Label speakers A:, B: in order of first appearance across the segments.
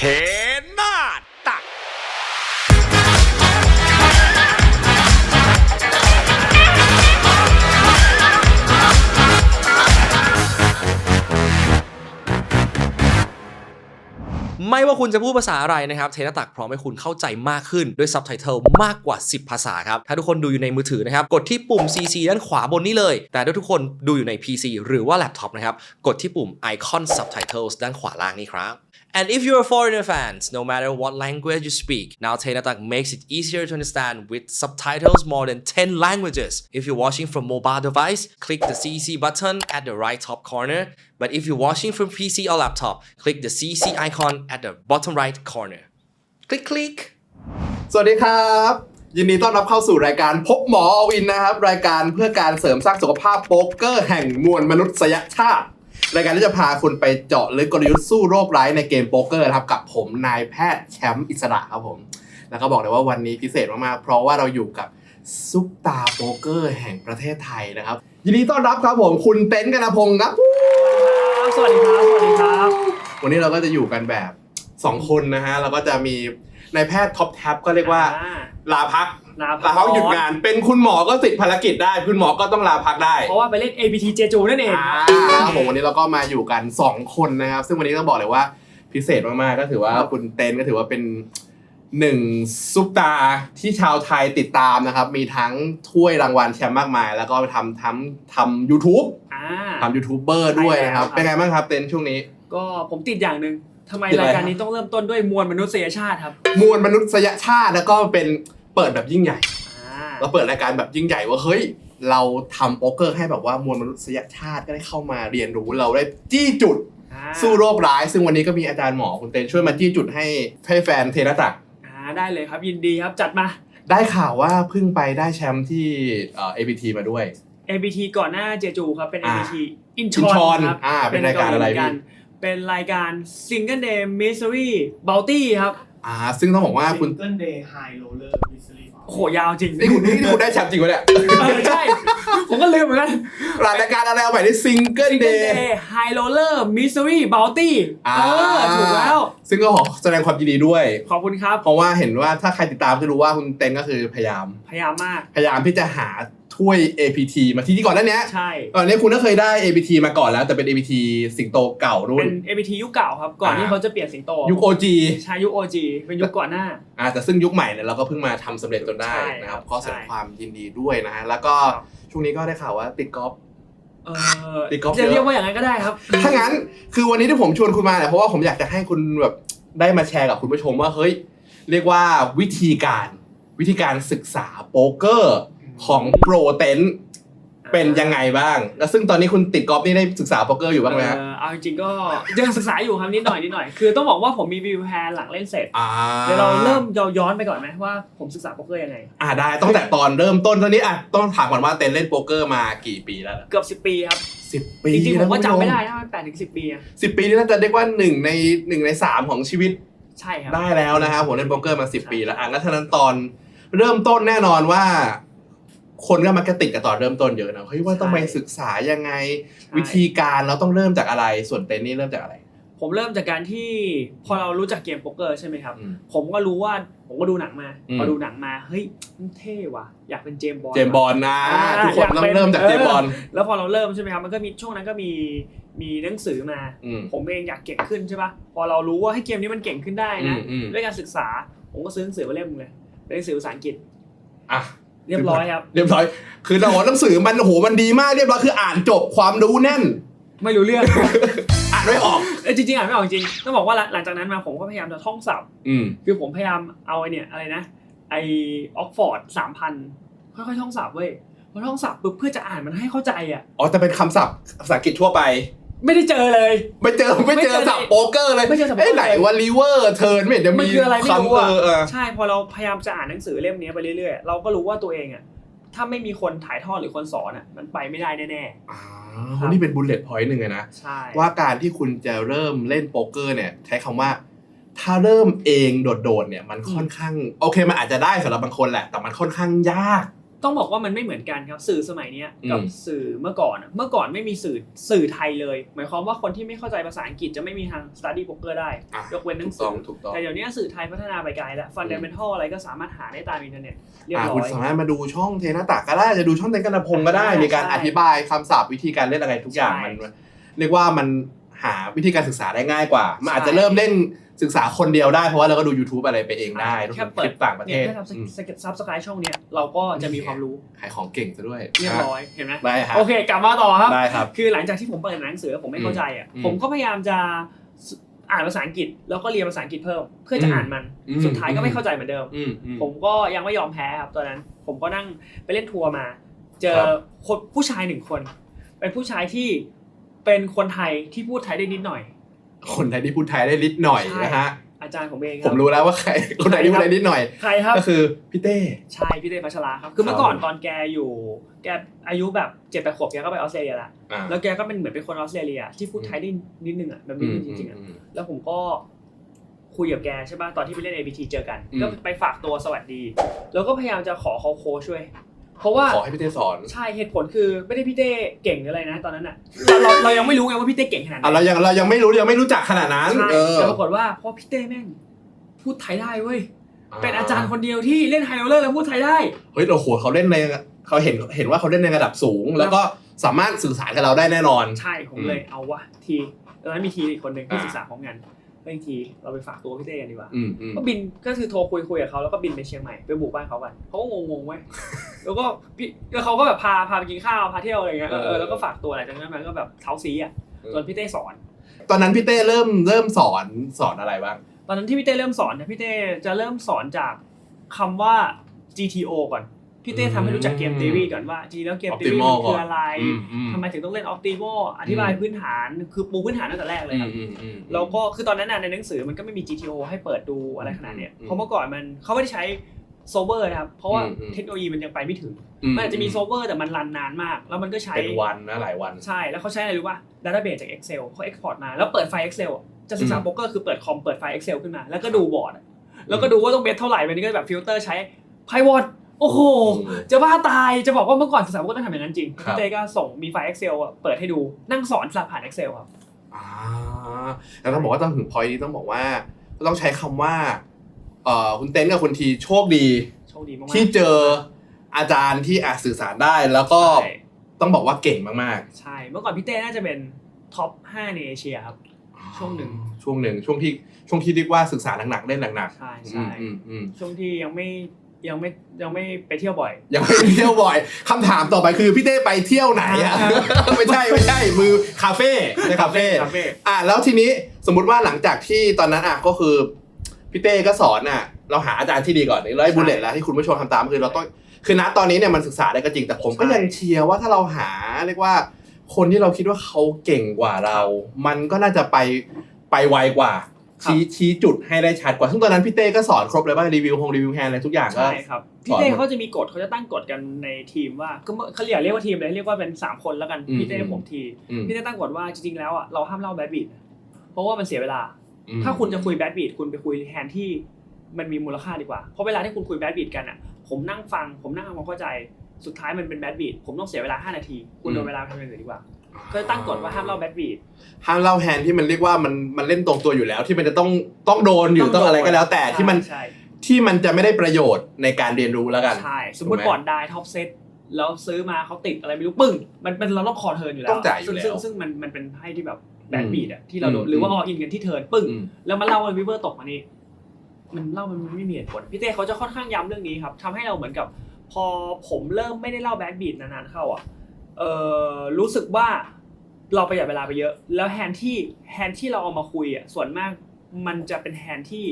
A: หน้าตักไม่ว่าคุณจะพูดภาษาอะไรนะครับเทนตักพร้อมให้คุณเข้าใจมากขึ้นด้วยซับไตเติลมากกว่า10ภาษาครับถ้าทุกคนดูอยู่ในมือถือนะครับกดที่ปุ่ม CC ด้านขวาบนนี้เลยแต่ถ้าทุกคนดูอยู่ใน PC หรือว่าแล็ปท็อปนะครับกดที่ปุ่ม Icon Subtitles ด้านขวาล่างนี้ครับ And if you're a foreigner fans, no matter what language you speak, now Tenatak makes it easier to understand with subtitles more than 10 languages. If you're watching from mobile device, click the CC button at the right top corner. But if you're watching from PC or laptop, click the CC icon at the bottom right corner. Click, click.
B: สวัสดีครับยินดีต้อนรับเข้าสู่รายการพบหมออวินนะครับรายการเพื่อการเสริมสร้างสุขภาพโป๊กเกอร์แห่งมวลมนุษยชาติรายการที่จะพาคุณไปเจาะลึกกลยุทธ์สู้โรคร้ายในเกมโป๊กเกอร์ครับกับผมนายแพทย์แชมป์อิสระครับผมแล้วก็บอกเลยว่าวันนี้พิเศษมากๆเพราะว่าเราอยู่กับซุปตาโป๊กเกอร์แห่งประเทศไทยนะครับยินดีต้อนรับครับผมคุณเต้นกนพงศ์ครับ
C: สวัสดีครับสวัสดีครับ
B: วันนี้เราก็จะอยู่กันแบบ2คนนะฮะเราก็จะมีนายแพทย์ท็อปแท็บก็เรียกว่าลาพักหยุดงานเป็นคุณหมอก็ติดภารกิจได้คุณหมอก็ต้องลาพักได้
C: เพราะว่าไปเล่น APT เจจูนั่นเอง
B: ครับผมวันนี้เราก็มาอยู่กัน2คนนะครับซึ่งวันนี้ต้องบอกเลยว่าพิเศษมากๆก็ถือว่าคุณเต้นก็ถือว่าเป็น1ซุปตาที่ชาวไทยติดตามนะครับมีทั้งถ้วยรางวัลแชมป์มากมายแล้วก็ทำ YouTube ทำยูทูบเบอร์ด้วยนะครับเป็นไงบ้างครับเต้นช่วงนี้
C: ก็ผมติดอย่างนึงทำไมรายการนี้ต้องเริ่มต้นด้วยมวลมนุษยชาติครับ
B: มวลมนุษยชาติแล้วก็เป็นเปิดแบบยิ่งใหญ่เราเปิดรายการแบบยิ่งใหญ่ว่าเฮ้ยเราทำโป๊กเกอร์ให้แบบว่ามวลมนุษยชาติก็ได้เข้ามาเรียนรู้เราได้จี้จุดสู้โรคร้ายซึ่งวันนี้ก็มีอาจารย์หมอคุณเต้นช่วยมาจี้จุดให้แฟนเทนตัก
C: ได้เลยครับยินดีครับจัดมา
B: ได้ข่าวว่าเพิ่งไปได้แชมป์ที่APT มาด้วย
C: APT ก่อนหน้าเจจูครับเป็น APT อินชอนครับ
B: เป็นรายการอะไรพี่
C: เป็นรายการ Single Day Mystery Bounty ครับ
B: ซึ่งต้องบอกว่าคุณ
D: Single Day High Roller Mystery
C: โอ้โหยาวจริง
B: นี่คุณได้แชมป์จริงวะเนี่ย
C: ใช่ผมก็ลืมเหมือนกัน
B: รายการอะไรเอาใหม่ที่ Single Day
C: High Roller Mystery Bounty ถูกแล้ว
B: ซึ่งก็ขอแสดงความยินดีด้วย
C: ขอบคุณครับ
B: เพราะว่าเห็นว่าถ้าใครติดตามจะรู้ว่าคุณเต้นก็คือพยายาม
C: มาก
B: พยายามที่จะหาถ้วย APT มาที่ก่อนหน้านี้
C: ใช่
B: ก่อนนี้คุณก็เคยได้ APT มาก่อนแล้วแต่เป็น APT สิงโตเก่ารุ่น
C: เป็น APT ยุคเก่าครับก่อนที่เขาจะเปลี่ยนสิงโต
B: ยุค OG
C: ใช่ยุค OG เป็นยุคก่อนหน้า
B: แต่ซึ่งยุคใหม่เนี่ยเราก็เพิ่งมาทำสำเร็จจนได้นะครับก็แสดงความยินดีด้วยนะฮะแล้วก็ช่วงนี้ก็ได้ข่าวว่าติดกอล์ฟ
C: จะเรียกว่าอย่างนั้นก็ได้ครับ
B: ถ้างั้นคือวันนี้ที่ผมชวนคุณมาเนี่ยเพราะว่าผมอยากจะให้คุณแบบได้มาแชร์กับคุณผู้ชมว่าเฮ้ยเรียกว่าวิธีการศึกษาโป๊กเกอร์ของโปรเต็นเป็นยังไงบ้างแล้วซึ่งตอนนี้คุณติดกอล์ฟนี่ได้ศึกษาโป๊กเกอร์อยู่บ้างไหมฮะ
C: เอาจริงๆก็ยังศึกษาอยู่ครับนิดหน่อยคือต้องบอกว่าผมมีวิวแพนหลังเล่นเสร็จเดี๋ยวเราเริ่มย้อนไปก่อนไหมว่าผมศึกษาโป๊กเกอร์ยังไง
B: ได้ตั้งแต่ตอนเริ่มต้นตอนนี้ต้องถามก่อนว่าเต็นเล่นโป๊กเกอร์มากี่ปีแล้ว
C: เกือบ10 ปีครับ
B: 10 ปี
C: จริงๆผมก็จำไม่ได้นะ8 ถึง 10 ปี
B: 10 ปีนี่น่าจะเรียกว่า1 ใน 3ของชีวิต
C: ใช่ครับ
B: ได้แล้วนะครับผมเล่นโป๊กเกอร์มา10 ปีแล้วงั้นฉะนั้นตอนเริ่มต้นแน่นอนว่าคนก็มักจะติดกับตอนเริ่มต้นเยอะนะเฮ้ยว่าต้องไปศึกษายังไงวิธีการเราต้องเริ่มจากอะไรส่วนเต้นนี่เริ่มจากอะไร
C: ผมเริ่มจากการที่พอเรารู้จักเกมโป๊กเกอร์ใช่ไหมครับผมก็รู้ว่าผมก็ดูหนังมาพอดูหนังมาเฮ้ยมันเท่ว่ะอยากเป็นเจมส์บอนด์
B: นะทุกคนต้องเริ่มจากเจมส์บอนด์
C: แล้วพอเราเริ่มใช่ไหมครับมันก็มีช่วงนั้นก็มีหนังสือมาผมเองอยากเก่งขึ้นใช่ป่ะพอเรารู้ว่าให้เกมนี้มันเก่งขึ้นได้นะด้วยการศึกษาผมก็ซื้อหนังสือมาเล่มนึงเลยเป็นหนังสือภาษาอังกฤษเรียบร้อยครับ
B: เรียบร้อยคือเราหนังสือมันมันดีมากเรียบร้อยคืออ่านจบความรู้แน่น
C: ไม่รู้เรื่อง
B: อ่านไม่ออก
C: จริงๆอ่านไม่ออกจริงต้องบอกว่าหลังจากนั้นมาผมก็พยายามจะท่องศัพท์คือผมพยายามเอาอะไรนะออกฟอร์ด 3,000 ค่อยๆท่องศัพท์เว้ยพอท่องศัพท์ปุ๊บเพื่อจะอ่านมันให้เข้าใจ
B: แต่เป็นคำศัพท์ภาษาอังกฤษทั่วไป
C: ไม่ได้เจอเลย
B: ไม่เจอศัพท์โป๊กเกอร์เลยไหนว่าริเวอร์เทิร์นไม่เห็นจะมี
C: คำใช่พอเราพยายามจะอ่านหนังสือเล่มนี้ไปเรื่อยๆเราก็รู้ว่าตัวเองถ้าไม่มีคนถ่ายทอดหรือคนสอนมันไปไม่ได้แน่
B: ๆนี่เป็นบุลเลตพอยต์หนึ่งเลยนะว่าการที่คุณจะเริ่มเล่นโป๊กเกอร์เนี่ยใช้คำว่าถ้าเริ่มเองโดดๆเนี่ยมันค่อนข้างโอเคมันอาจจะได้สำหรับบางคนแหละแต่มันค่อนข้างยาก
C: ต้องบอกว่ามันไม่เหมือนกันครับสื่อสมัยนี้กับสื่อเมื่อก่อนไม่มีสื่อไทยเลยหมายความว่าคนที่ไม่เข้าใจภาษาอังกฤษจะไม่มีทาง study poker ได้ยกเว้นหนังสือแต่เดี๋ยวนี้สื่อไทยพัฒนาไปไกลแล้ว fundamental อะไรก็สามารถหาได้ตามอินเทอร์เน็ตเรียบร้อย
B: คุณสามารถมาดูช่องเทนาตะก็ได้จะดูช่องเทนกันพงก็ได้มีการอธิบายคำศัพท์วิธีการเล่นอะไรทุกอย่างมันเรียกว่ามันหาวิธีการศึกษาได้ง่ายกว่ามันอาจจะเริ่มเล่นศึกษาคนเดียวได้เพราะว่าเราก็ดู YouTube อะไรไปเองได้ทุกคลิปต่างประเทศ
C: แค่ซับสไครต์ช่องเนี้ยเราก็จะมีความรู้
B: ขายของเก่งซะด้วย
C: เรียบร้อยเห็นไหม
B: ได้ครับ
C: โอเคกลับมาต่อครับ
B: ได้ครับ
C: คือหลังจากที่ผมเปิดหนังสือผมไม่เข้าใจอ่ะผมก็พยายามจะอ่านภาษาอังกฤษแล้วก็เรียนภาษาอังกฤษเพิ่มเพื่อจะอ่านมันสุดท้ายก็ไม่เข้าใจเหมือนเดิมผมก็ยังไม่ยอมแพ้ครับตอนนั้นผมก็นั่งไปเล่นทัวร์มาเจอคนผู้ชาย1คนเป็นผู้ชายที่เป็นคนไทยที่พูดไทยได้นิดหน่อย
B: คนไทยที่พูดไทยได้นิดหน่อยนะฮะ
C: อาจารย์ผมเอง
B: ผมรู้แล้วว่าใครคนไทยที่พูดได้นิดหน่อย
C: ใครครับ
B: ก็คือพี่เต้
C: ใช่พี่เต้พัชราครับคือเมื่อก่อนตอนแกอายุแบบ7-8 ขวบแกก็ไปออสเตรเลียแล้วแกก็เป็นเหมือนเป็นคนออสเตรเลียที่พูดไทยได้นิดนึงอ่ะแบบนี้จริงๆอ่ะแล้วผมก็คุยกับแกใช่ป่ะตอนที่ไปเล่น ABT เจอกันก็ไปฝากตัวสวัสดีแล้วก็พยายามจะขอเขาโค้ชช่วยเพราะว่า
B: ขอให้พี่เต้สอน
C: ใช่เหตุผลคือไม่ได้พี่เต้เก่งอะไรนะตอนนั้นอ่ะเรายังไม่รู้ไงว่าพี่เต้เก่งขนาดไหน
B: เรายังไม่รู้จักขนาดนั้น
C: แต่ปรากฏว่าเพราะพี่เต้แม่งพูดไทยได้เว้ยเป็นอาจารย์คนเดียวที่เล่นไฮโรลเลอร์แล้วพูดไทยได้
B: เฮ้ยเราโหเขาเล่นในเขาเห็นว่าเขาเล่นในระดับสูงแล้วก็สามารถสื่อสารกับเราได้แน่นอน
C: ใช่ผมเลยเอาวะทีตอนนั้นมีทีอีกคนนึงที่ศึกษาพร้อมกันบางทีเราไปฝากตัวพี่เต้กันดีกว่าก็บินก็คือโทรคุยกับเขาแล้วก็บินไปเชียงใหม่ไปบุกบ้านเขากันเขาก็งงๆเว้ยแล้วก็เขาก็แบบพาไปกินข้าวพาเที่ยวอะไรเงี้ยแล้วก็ฝากตัวอะไรจากนั้นมันก็แบบเท้าซีอ่ะจนพี่เต้สอน
B: ตอนนั้นพี่เต้เริ่มสอนอะไรบ้าง
C: ตอนนั้นที่พี่เต้เริ่มสอนเนี่ยพี่เต้จะเริ่มสอนจากคำว่า GTO ก่อนพี่เต้ทำให้รู้จักเกม theory ก่อนว่าจริงแล้วเกม theory คืออะไรทำไมถึงต้องเล่น optimal อธิบายพื้นฐานคือปูพื้นฐานตั้งแต่แรกเลยครับแล้วก็คือตอนนั้นในหนังสือมันก็ไม่มี GTO ให้เปิดดูอะไรขนาดเนี้ยเพราะเมื่อก่อนเขาไม่ได้ใช้โซเวอร์นะครับเพราะว่าเทคโนโลยีมันยังไปไม่ถึงมันอาจจะมีโซเวอร์แต่มันรันนานมากแล้วมันก็ใช้
B: เป็นวันนะหลายวัน
C: ใช่แล้วเขาใช้อะไรรู้ป่ะ database จาก Excel เขา export มาแล้วเปิดไฟล์ Excel จะศึกษาโป๊กเกอร์คือเปิดคอมเปิดไฟล์ Excel ขึ้นมาแล้วก็ดูบอร์ดแล้วก็ดูว่าต้องเบสเท่าไหร่วันนี้ก็แบบฟิลเตอร์ใช้ Pivot โอ้โหจะบ้าตายจะบอกว่าเมื่อก่อนศึกษาโป๊กเกอร์ต้องทำอย่างนั้นจริงพี่เต้ก็ส่งมีไฟล์ Excel เปิดให้ดูนั่งสอนผ่าน Excel ครับ
B: แล้วต้องบอกว่าต้องถึง point นี้ต้องบอกว่าต้องใช้คำว่าคุณเต้นกับคุณทีโชคดี
C: มาก
B: ที่เจออาจารย์ที่สื่อสารได้แล้วก็ต้องบอกว่าเก่งมาก
C: ๆใช่เมื่อก่อนพี่เต้น่าจะเป็นท็อป5ในเอเชียครับช่วงหนึ่งช่ว
B: งที่เรียกว่าศึกษาหนักๆเล่นหนัก
C: ๆใช่ช่วงที่ยังไม่ไปเที่ยวบ่อย
B: ยังไม่ไปเที่ยวบ่อยคำถามต่อไปคือพี่เต้ไปเที่ยวไหนอ่ะไม่ใช่มือคาเฟ่ในคาเฟ่แล้วทีนี้สมมุติว่าหลังจากที่ตอนนั้นก็คือพี่เต้ก็สอนเราหาอาจารย์ที่ดีก่อนแล้วไอ้บุลเลตแล้วที่คุณผู้ชมทำตามคือเราต้องคือณตอนนี้เนี่ยมันศึกษาได้ก็จริงแต่ผมก็ยังเชียร์ว่าถ้าเราหาเรียกว่าคนที่เราคิดว่าเขาเก่งกว่าเรามันก็น่าจะไปไวกว่าชี้จุดให้ได้ชัดกว่าซึ่งตอนนั้นพี่เต้ก็สอนครบเลยว่ารีวิวแฮนด์อะไรทุกอย่างก็
C: ใช่ครับพี่เต้เขาจะมีกฎเขาจะตั้งกฎกันในทีมว่าเขาเรียกว่าทีมเลยเรียกว่าเป็น3คนแล้วกันพี่เต้ผมทีพี่เต้ตั้งกฎว่าจริงๆแล้วเราห้ามเล่าแบดบีทเพราะว่ามันเสียเวลาถ้าคุณจะคุยแบดบีทคุณไปคุยแฮนด์ที่มันมีมูลค่าดีกว่าเพราะเวลาที่คุณคุยแบดบีทกันผมนั่งฟังผมนั่งทำความเข้าใจสุดท้ายมันเป็นแบดบีทผมต้องเสียเวลา5 นาทีคุณโดนเวลาทำอย่างอื่นดีกว่าก็ตั้งกฎว่าห้ามเล่าแบดบีท
B: ห้ามเล่าแฮนด์ที่มันเรียกว่ามันเล่นตรงตัวอยู่แล้วที่มันจะต้องโดนอยู่ต้องอะไรก็แล้วแต่ที่มันจะไม่ได้ประโยชน์ในการเรียนรู้แล้วกัน
C: ใช่สมมติบอร์ดได้ท็อปเซตแล้วซื้อมาเขาติดอะไรไม่รู้ปึ้งมันเราต้องคอเทิร์นอยู่แล้วซึ่งมันเป็นไพ่ที่แบบแบดบีทที่เราโดนหรือว่าอออินกันที่เทิร์นปึ้งแล้วมาเล่าว่าวิเวอร์ตกมานี่มันเล่ามันไม่มีเหตุผลพี่เต้เขาจะค่อนข้างย้ำเรื่องนี้ครับทำให้เราเหมือนกับพอผมเริ่มไม่ได้เล่าแบดบีทนานๆเข้ารู้สึกว่าเราประหยัดเวลาไปเยอะแล้วแฮนด์ที่เราเอามาคุยส่วนมากมันจะเป็นแฮนด์ที่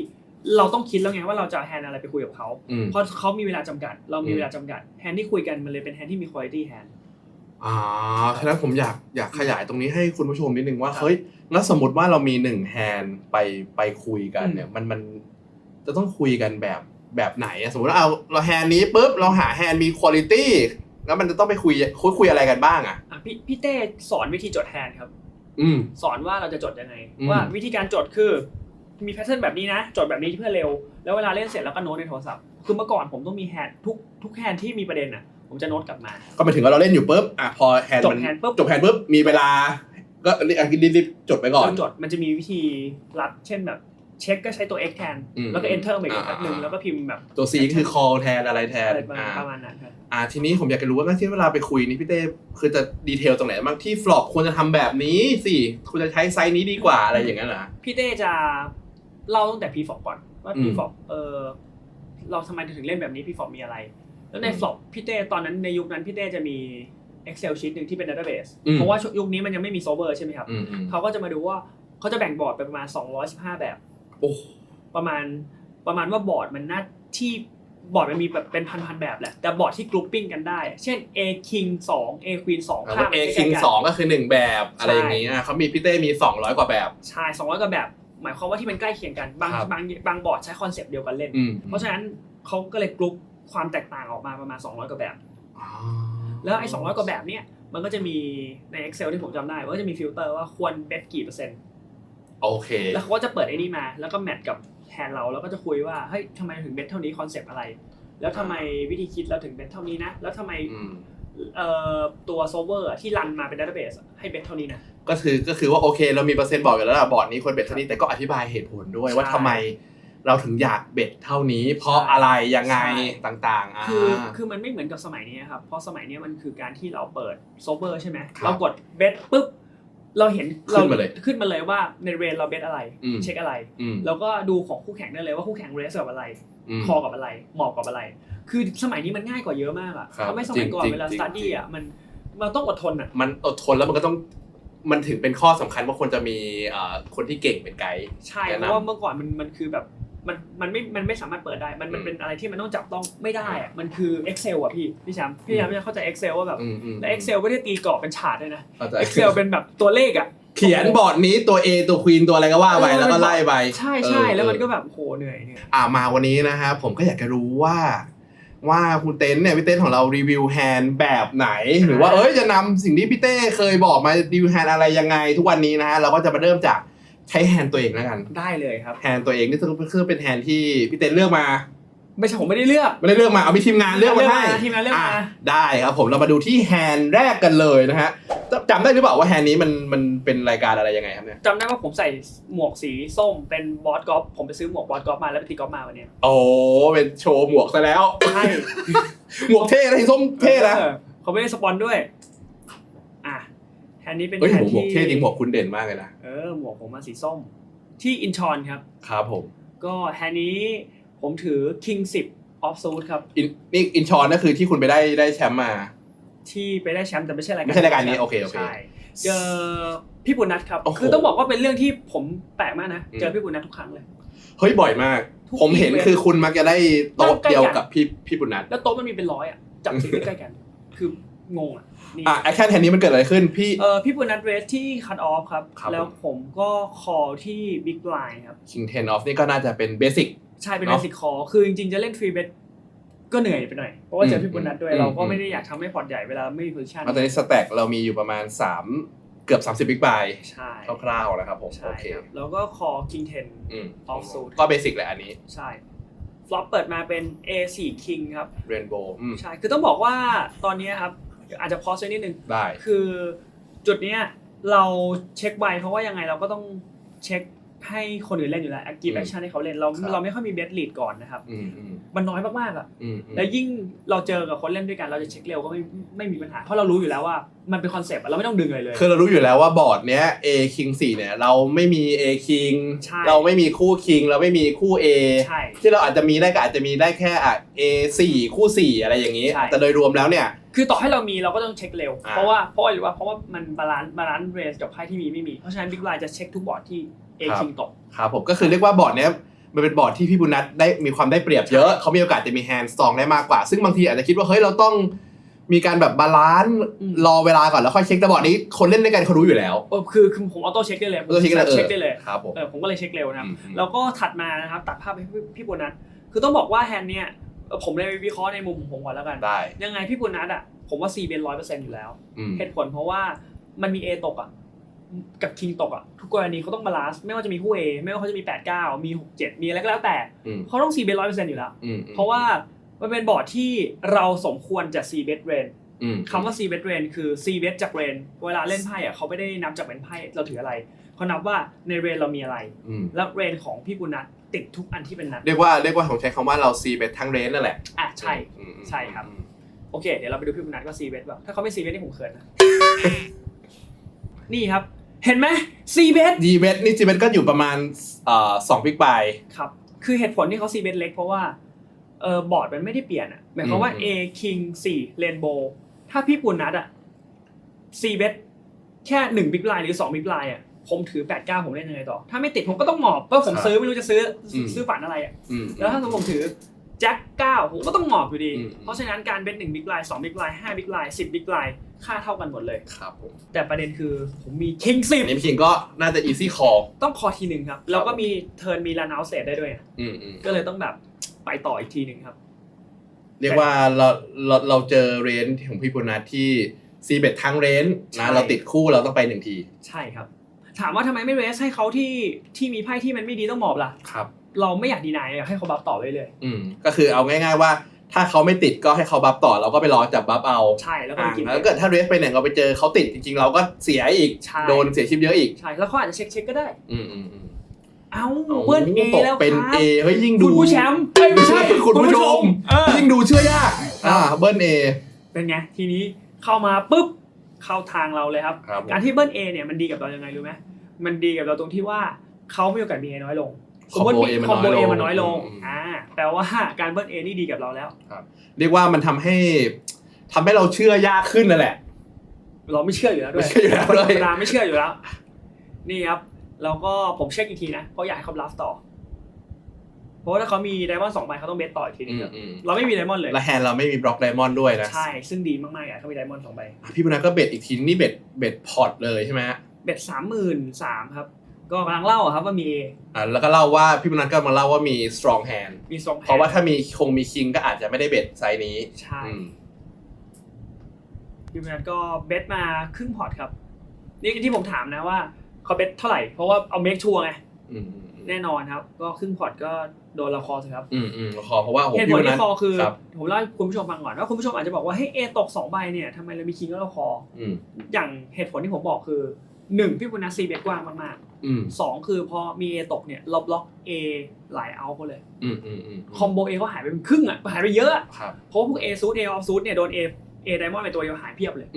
C: เราต้องคิดแล้วไงว่าเราจะแฮนด์อะไรไปคุยกับเขาเพราะเขามีเวลาจำกัดเรามีเวลาจำกัดแฮนด์ที่คุยกันมันเลยเป็นแฮนด์ที่มี quality hand
B: ฉะนั้นผมอยากขยายตรงนี้ให้คุณผู้ชมนิดนึงว่าเฮ้ยแล้วสมมติว่าเรามี1แฮนด์ไปคุยกันเนี่ยมันจะต้องคุยกันแบบไหนสมมติว่าเราแฮนด์นี้ปุ๊บเราหาแฮนด์มี quality แล้วมันจะต้องไปคุยอะไรกันบ้าง
C: พี่เต้สอนวิธีจดแฮนด์ครับสอนว่าเราจะจดยังไงว่าวิธีการจดคือมีแพทเทิร์นแบบนี้นะจดแบบนี้เพื่อเร็วแล้วเวลาเล่นเสร็จแล้วก็โน้ตในโทรศัพท์คือเมื่อก่อนผมต้องมีแฮนด์ทุกแฮนด์ที่มีประเด็นผ ผมจะโน้ตกลับมา
B: ก็หมายถึงว่าเราเล่นอยู่ปุ๊บพอแฮนด์
C: จ
B: มัน
C: บแฮนด์ปุ๊บ
B: จบแฮนด์ปุ๊บมีเวลาก็รีบจดไปก่อน
C: จดมันจะมีวิธีรัดเช่นแบบเช็คก็ใช้ตัว X แทนแล้วก็ enter ไปอีกแป๊บนึงแล้วก็พิมพ์แบบ
B: ตัว C ก็คือ call แทนอะไรแทน
C: อะไรประมาณนั้นครับ
B: ทีนี้ผมอยากจะรู้ว่าที่เวลาไปคุยนี่พี่เต้คือจะดีเทลตรงไหนบ้างที่ฟลอปควรจะทำแบบนี้สิควรจะใช้ไซส์นี้ดีกว่าอะไรอย่างนั้นเหรอ
C: พี่เต้จะเล่าตั้งแต่ P-flop ก่อนว่า P-flop เราทำไมถึงเล่นแบบนี้ P-flop มีอะไรแล้วใน flop พี่เต้ตอนนั้นในยุคนั้นพี่เต้จะมี Excel sheet หนึ่งที่เป็น database เพราะว่ายุคนี้มันยังไม่มี solver ใช่ไหมครับเขาก็จะมาดูว่าเขาจะแบ่งบอร์ดไปประมาณ215แบบประมาณว่าบอร์ดมันน่าที่บอร์ดมันมีแบบเป็นพันๆแบบแหละแต่บอร์ดที่ grouping กันได้เช่น A king 2 A queen 2
B: A king 2ก็คือ1แบบอะไรอย่างนี้เขามีพี่เต้มี200กว่าแบบ
C: ใช่200กว่าแบบหมายความว่าที่มันใกล้เคียงกันบางบอร์ดใช้คอนเซปต์เดียวกันเล่นเพราะฉะนั้นเขาก็เลยกรุ๊ปความแตกต่างออกมาประมาณ200กว่าแบบแล้วไอ้200กว่าแบบเนี้ยมันก็จะมีใน Excel ที่ผมจำได้ว่าจะมีฟิลเตอร์ว่าควรเบสกี่เปอร์เซ็นต์
B: โอเค
C: แล้วเขาก็จะเปิดไอ้นี่มาแล้วก็แมทกับแทนเราแล้วก็จะคุยว่าเฮ้ยทำไมถึงเบสเท่านี้คอนเซปต์อะไรแล้วทำไมวิธีคิดเราถึงเบสเท่านี้นะแล้วทำไมตัวโซเวอร์ที่รันมาเป็นดัตเตอร์เบสให้เบสเท่านี้นะ
B: ก็คือว่าโอเคเรามีเปอร์เซ็นต์บอกอยู่แล้วบอร์ดนี้ควรเบสเท่านี้แต่ก็อธิบายเหตุผลด้วยว่าทำไมเราถึงอยากเบ็ดเท่านี้เพราะอะไรยังไงต่างๆ
C: คือมันไม่เหมือนกับสมัยนี้ครับเพราะสมัยนี้มันคือการที่เราเปิดโซเวอร์ใช่ไหมเรากดเบสปุ๊บเราเห็นขึ้นมาเลยว่าในเรนเราเบสอะไรเช็คอะไรแล้วก็ดูของคู่แข่งได้เลยว่าคู่แข่งเรสกับอะไรคอกับอะไรหมอบกับอะไรคือสมัยนี้มันง่ายกว่าเยอะมากอ่ะเพราะไม่สมัยก่อนเวลาสตัดดี้อ่ะมันต้องอดทนอ่ะ
B: มันอดทนแล้วมันก็ต้องมันถึงเป็นข้อสำคัญว่าควรจะมีคนที่เก่งเป็นไกด์
C: ใช่เพราะว่าเมื่อก่อนมันคือแบบมันไม่สามารถเปิดได้มันเป็นอะไรที่มันต้องจับต้องไม่ได้อะมันคือ Excel อ่ะพี่แชมป์จะเข้าใจ Excel ว่าแบบและ Excel ไม่ได้ตีกรอบเป็นฉากด้วยนะ Excel เป็นแบบตัวเลขอ่ะ
B: เขียนบอร์ดนี้ตัว A ตัว Queen ตัวอะไรก็ว่าไปแล้วก็ไล่ไป
C: ใช่แล้วมันก็แบบโหเหนื่อย
B: มาวันนี้นะฮะผมก็อยากจะรู้ว่าคุณเต้นเนี่ยพี่เต้นของเรารีวิวแฮนด์แบบไหนหรือว่าจะนำสิ่งที่พี่เต้เคยบอกมารีวิวแฮนด์อะไรยังไงทุกวันนี้นะฮะเราก็จะมาเริ่มจากใช้แฮนด์ตัวเองแล้วกัน
C: ได้เลยครับ
B: แฮนด์ตัวเองนี่คือเป็นแฮนด์ที่พี่เต้นเลือกมา
C: ไม่ใช่ผมไม่ได้เลือก
B: มาเอามีทีมงานเลือกมาให้
C: ทีมงานเลือกมา
B: ได้ครับผมเรามาดูที่แฮนด์แรกกันเลยนะฮะจำได้หรือเปล่าว่าแฮนด์นี้มันเป็นรายการอะไรยังไงครับเนี่ย
C: จำได้ว่าผมใส่หมวกสีส้มเป็นบอสกอล์ฟผมไปซื้อหมวกบอสกอล์ฟมาแล้วไปตีกอล์ฟมาวันนี้
B: โอ้เป็นโชว์หมวกซะแล้ว
C: ใช่
B: หมวกเท่นะสีส้มเท่นะ
C: เขาไม่ได้สปอนด้วยแฮนด์นี้เป็นแฮนด์
B: ที่หมวกเท่จริงหมวกคุณเด่นมากเลยนะ
C: หมวกผมมาสีส้มที่อินชอนครับ
B: ผม
C: ก็แฮนด์นี้ผมถือ King 10 Off Suit ครับ
B: นี่อินชอนนั่นคือที่คุณไปได้แชมป์มา
C: ที่ไปได้แชมป์แต่ไม่ใช่ราย
B: การนี้โอเค
C: ใช่เจอพี่ปุณณัฐครับคือต้องบอกว่าเป็นเรื่องที่ผมแปลกมากนะเจอพี่ปุณณัฐทุกครั้งเลย
B: เฮ้ยบ่อยมากผมเห็นคือคุณมักจะได้โต๊ะเดียวกับพี่ปุณณัฐ
C: แล้วโต๊ะมันมีเป็น100อ่ะจับซื้อใกล้กันคืองง
B: แอคชั่นแทนนี้มันเกิดอะไรขึ้น
C: พี่ปุณณัฐเรสที่คัทออฟครับแล้วผมก็คอที่บิ๊กไลน์ครับ
B: King 10 off นี่ก็น่าจะเป็นเบสิก
C: ใช่เป็นเบสิกคอคือจริงๆจะเล่นฟรีเบสก็เหนื่อยไปหน่อยเพราะว่าเจอพี่ปุณณัฐด้วยเราก็ไม่ได้อยากทำให้พอร์ตใหญ่เวลาไม่มีโพซิชั่น
B: ตอนนี้สแต็กเรามีอยู่ประมาณ3เกือบ30บิ๊กไบ์
C: ใช่
B: คร่าวๆแล้วครับผม
C: โอเคแล้วก็คอ King 10 off suit
B: ก็เบสิกแหละอันนี้
C: ใช่ฟลอปเปิดมาเป็น A4 King ครับ
B: Rainbow
C: ใช่คือต้องบอกว่าตอนนี้ครับอาจจะพอสไว้นิดนึง
B: ได้
C: คือจุดนี้เราเช็คไวเพราะว่ายังไงเราก็ต้องเช็คให้คนอื่นเล่นอยู่แล้ว active action ให้เขาเล่นเราไม่ค่อยมี bet lead ก่อนนะครับมันน้อยมากๆอ่ะแล้วยิ่งเราเจอกับคนเล่นด้วยกันเราจะเช็คเร็วก็ไม่มีปัญหาเพราะเรารู้อยู่แล้วว่ามันเป็นคอนเซปต์เราไม่ต้องดึงเลย
B: คือเรารู้อยู่แล้วว่าบอร์ดเนี้ย A King 4เนี่ยเราไม่มี A King เราไม่มีคู่ King เราไม่มีคู่ A ที่เราอาจจะมีได้ก็อาจจะมีได้แค่A 4คู่4อะไรอย่างนี้แต่โดยรวมแล้วเนี่ย
C: คือต่อให้เรามีเราก็ต้องเช็คเร็วเพราะว่ามันบาลานซ์เรสกับไพ่ที่ไม่มีเพราะฉะนั้นบิ๊กไลน์จะเช็คทุกบอร์ดที่A King ตก
B: ครับผมก็คือเรียกว่าบอร์ดเนี้ยมันเป็นบอร์ดที่พี่บุญนัทได้มีความได้เปรียบเยอะเขามีโอกาสจะมีแฮนด์สตรองได้มากกว่าซึ่งบางทีอาจจะคิดว่าเฮ้ยเราต้องมีการแบบบาลานซ์รอเวลาก่อนแล้วค่อยเช็คแต่บอร์ดนี้คนเล่นด้วยกันเขารู้อยู่แล้ว
C: คือผมออโต้เช็คได้เลย
B: เช็ค
C: ได้เลย
B: ครับผม
C: ผมก็เลยเช็คเร็วนะครับแล้วก็ถัดมานะครับตัดภาพไปพี่บุญนัทคือต้องบอกว่าแฮนด์เนี้ยผมเลยวิเคราะห์ในมุมของผมก่อนแล้วกันยังไงพี่บุญนัทผมว่า C เป็น 100% อยู่แล้วเหตุผลเพราะว่ามันมี A ตกกับ King ตกทุกกรณีเขาต้องบาลานซ์ไม่ว่าจะมีคู่ A ไม่ว่าเขาจะมี8 9มี6 7มีอะไรก็แล้วแต่เขาต้อง C เป็น 100% อยู่แล้วเพราะว่า มันเป็นบอร์ดที่เราสมควรจะ C bet range คำว่า C bet range คือ C bet จาก range เวลาเล่นไพ่อะเขาไม่ได้นับจากเป็นไพ่เราถืออะไรเขานับว่าใน range เรามีอะไรแล้ว range ของพี่ปุณณัฐติดทุกอันที่เป็นนัด
B: เรียกว่าผมใช้คำว่าเรา C bet ทั้งเรนนั่นแหละ
C: ใช่ใช่ครับโอเคเดี๋ยวเราไปดูพี่ปุณณัฐว่า C bet ป่ะถ้าเขาไม่ C bet นี่ผมเขินนะนี่ครับเห็นไหม C bet
B: G bet นี่ G bet ก็อยู่ประมาณ2 big buy
C: ครับคือเหตุผลที่เขา C bet เล็กเพราะว่าบอร์ดมันไม่ได้เปลี่ยนอ่ะหมายความว่า A King 4 Rainbow ถ้าพี่ปุณณัฐอ่ะ C bet แค่1 big blind หรือ2 big blind อ่ะผมถือ8-9ผมเล่นยังไงต่อถ้าไม่ติดผมก็ต้องหมอบเพราะผมซื้อไม่รู้จะซื้อฝันอะไรอ่ะแล้วถ้าผมถือแจ็ค9ผมก็ต้องหมอบอยู่ดีเพราะฉะนั้นการเบท1 big blind 2 big blind 5 big blind 10 big blind ค่าเท่ากันหมดเลย
B: ครับผม
C: แต่ประเด็นคือผมมี King 10
B: นี่ King ก็น่าจะ easy call
C: ต้องคอทีนึงครับแล้วก็มีเทิร์นมีรันเอาท์เซตได้ด้วยก็เลยต้องแบบไปต่ออีกทีนึงครับ
B: เรียกว่าเราเจอเรนจ์ของพี่ปุณณัฐที่ซีเบททั้งเรนจ์นะเราติดคู่เราต้องไป1ที
C: ใช่ครับถามว่าทำไมไม่เรสให้เขาที่มีไพ่ที่มันไม่ดีต้องหมอบล่ะ
B: ครับ
C: เราไม่อยากดีนายอยากให้เขาบัฟต่อเลย
B: ก็คือเอาง่ายๆว่าถ้าเขาไม่ติดก็ให้เขาบัฟต่อเราก็ไปรอจับบัฟเอา
C: ใช่แล้วก็กิน
B: แล้วเกิดถ้าเรสไปเนี่ยเราไปเจอเขาติดจริงๆเราก็เสียอีกโดนเสียชิปเยอะอีก
C: ใช่แล้วเขาอาจจะเช็คก็ได้เอา
B: เบิ้ล A แล้วเป็น A เฮ้ยยิ่งดู
C: คุณผู้แชมป์
B: ไม่ใช่คุณผู้ชมยิ่งดูเชื่อยากเบิ้ล A
C: เป็นไงทีนี้เข้ามาปุ๊บเข้าทางเราเลยครับการที่เบิ้ล A เนี่ยมันดีกับเรายังไงรู้ไหมมันดีกับเราตรงที่ว่าเขามีโอกาสมี A น้อยลง
B: คอมโบ A
C: มันน้อยลงแปลว่าการเบิ้ล A นี่ดีกับเราแล้ว
B: เรียกว่ามันทำให้เราเชื่อยากขึ้นนั่นแหละ
C: เราไม่เชื่ออยู่แล้วด้วย
B: ไม่เชื่ออยู่แล้วเลย
C: ไม่เชื่ออยู่แล้วนี่ครับแล้วก็ผมเช็คอีกทีนะเพราะอยากให้เขาบลัฟต่อเพราะว่าถ้าเขามีไดมอนด์2ใบเขาต้องเบสต่ออีกทีนึงเราไม่มีไดมอนด์เลย
B: และแฮนด์เราไม่มีบล็อกไดมอนด์ด้วยนะ
C: ใช่ซึ่งดีมากๆเขามีไดมอนด์2ใบ
B: พี่ปุณณัฐก็เบสอีกทีนี่เบสพอร์ตเลยใช่ไหม
C: เบส33,000ครับก็กำลังเล่าครับว่ามี
B: แล้วก็เล่าว่าพี่ปุณณัฐก็มาเล่าว่ามี strong hand เพราะว่าถ้ามีคิงก็อาจจะไม่ได้เบสไซส์นี้
C: ใช่พี่ปุณณัฐก็เบสมาครึ่งพอร์ตครับนี่ที่ผมถามนะว่าเขาเบสเท่าไหร่เพราะว่าเอาเมคชัวร์ไงแน่นอนครับก็ครึ่งพอร์ตก็โดนเราคอสิครับ
B: เราคอเพราะว่า
C: เหตุผลที่คอคือผมเล่าให้คุณผู้ชมฟังก่อนว่าคุณผู้ชมอาจจะบอกว่าให้เอตก2ใบเนี่ยทำไมเรามีคิงแล้วเราคออย่างเหตุผลที่ผมบอกคือ1พี่ปุณณัฐซีเบสกว้างมากๆ2คือพอมีเอตกเนี่ยเราบล็อก A หลายเอาเขาเลยคอมโบ A ก็หายไปเป็นครึ่งอ่ะหายไปเยอะเพราะพวก A ซูท A ออฟซูทเนี่ยโดน A ไดมอนด์ในตัวเดียวหายเพียบเลย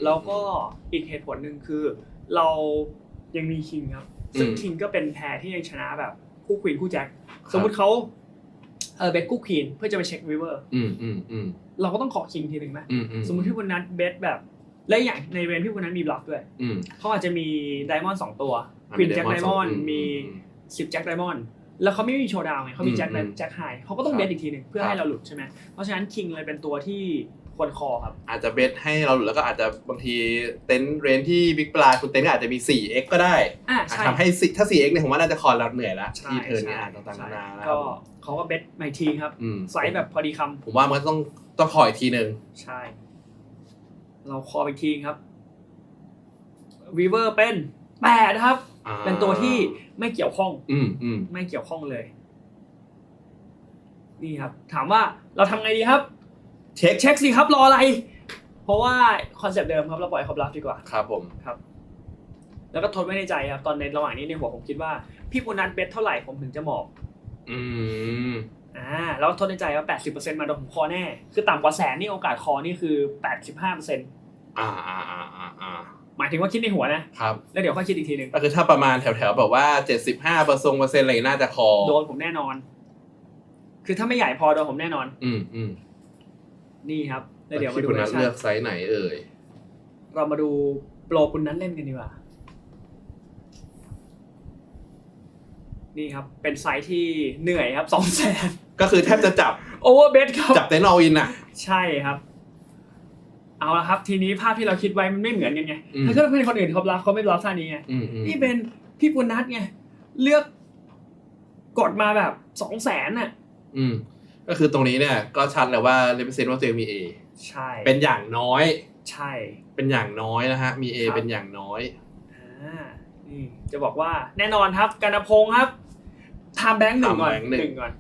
C: แล้วก็อีกเหตุผลนึงคือเรายังมีคิงครับซึ่งคิงก็เป็นแพรที่ยังชนะแบบคู่ควีนคู่แจ็คสมมุติเขาเบสคู่ควีนเพื่อจะไปเช็คริเวอร์เราก็ต้องขอคิงทีนึงไหมสมมุติพี่ปุณณัฐเบสแบบและอย่างในเรนพี่ปุณณัฐมีบล็อกด้วยเขาอาจจะมีไดมอนด์2ตัวควีนแจ็คไดมอนด์มี10แจ็คไดมอนด์แล้วเขาไม่มีโชว์ดาวน์ไงเขามีแจ็คไฮเขาก็ต้องเบสอีกทีนึงเพื่อให้เราหลุดใช่ไหมเพราะฉะนั้นคิงเลยเป็นตัวที่ควรคอครับ
B: อาจจะเบสให้เราหลุดแล้วก็อาจจะบางทีเต็นท์เรนที่บิ๊กปลาคุณเต็นท์ก็อาจจะมี 4x ก็ได้ทำให้ถ้า 4x เนี่ยผมว่าน่าจะคอเราเหนื่อยแล้วที่เทิร์นเนี่ยต่างๆนานาแล้ว
C: ก็เขาก็เบสใหม่ทีครับไซส์แบบพอดีคำ
B: ผมว่ามันต้องคออีกทีนึง
C: ใช่เราคออีกทีครับวีเวอร์เป็น8ครับเป็นตัวที่ไม่เกี่ยวข้องไม่เกี่ยวข้องเลยนี่ครับถามว่าเราทำไงดีครับเช็คสิครับรออะไรเพราะว่าคอนเซปต์เดิมครับเราปล่อยเขาบลัฟดีกว่า
B: ครับผม
C: ครับแล้วก็ทดไว้ในใจครับตอนในระหว่างนี้ในหัวผมคิดว่าพี่ปุณณัฐเบสเท่าไหร่ผมถึงจะหมอบแล้วทดในใจว่า 80% มาโดนผมคอแน่คือต่ำกว่าแสนนี่โอกาสคอนี่คือ 85%หมายถึงว่าคิดในหัวนะครับแล้วเดี๋ยวค่อยคิดอีกทีนึง
B: ก็คือถ้าประมาณแถวๆแบบว่า 75% อะไรน่าจะคอ
C: โดนผมแน่นอนคือถ้าไม่ใหญ่พอโดนผมแน่นอนนี่ครับแล้วเดี๋ยวมาดู
B: เลือกไซส์ไหนเอ่ย
C: เรามาดูโปรปุณณัฐเล่นกันดีกว่านี่ครับเป็นไซส์ที่เหนื่อยครับ 200,000
B: ก็คือแทบจะจับ
C: โอเวอร์เบสครับ
B: จับเต็นท์ออลอินน่ะ
C: ใช่ครับเอาละครับทีนี้ภาพที่เราคิดไว้มันไม่เหมือนกันไงถ้าเกิดเป็นคนอื่นเขารับเขาไม่รับท่านี้ไงนี่เป็นพี่ปุณณัฐไงเลือกกดมาแบบ 200,000 น่ะ
B: ก็คือตรงนี้เนี่ยก็ชัดแล้วว่าเรปเปอร์เซนต์ว่าตัวเองมี A
C: ใช่
B: เป็นอย่างน้อย
C: ใช่
B: เป็นอย่างน้อยนะฮะมี A เป็นอย่างน้อย
C: นี่จะบอกว่าแน่นอนครับกนพงศ์ครับไทม์แบงค์1ก่อน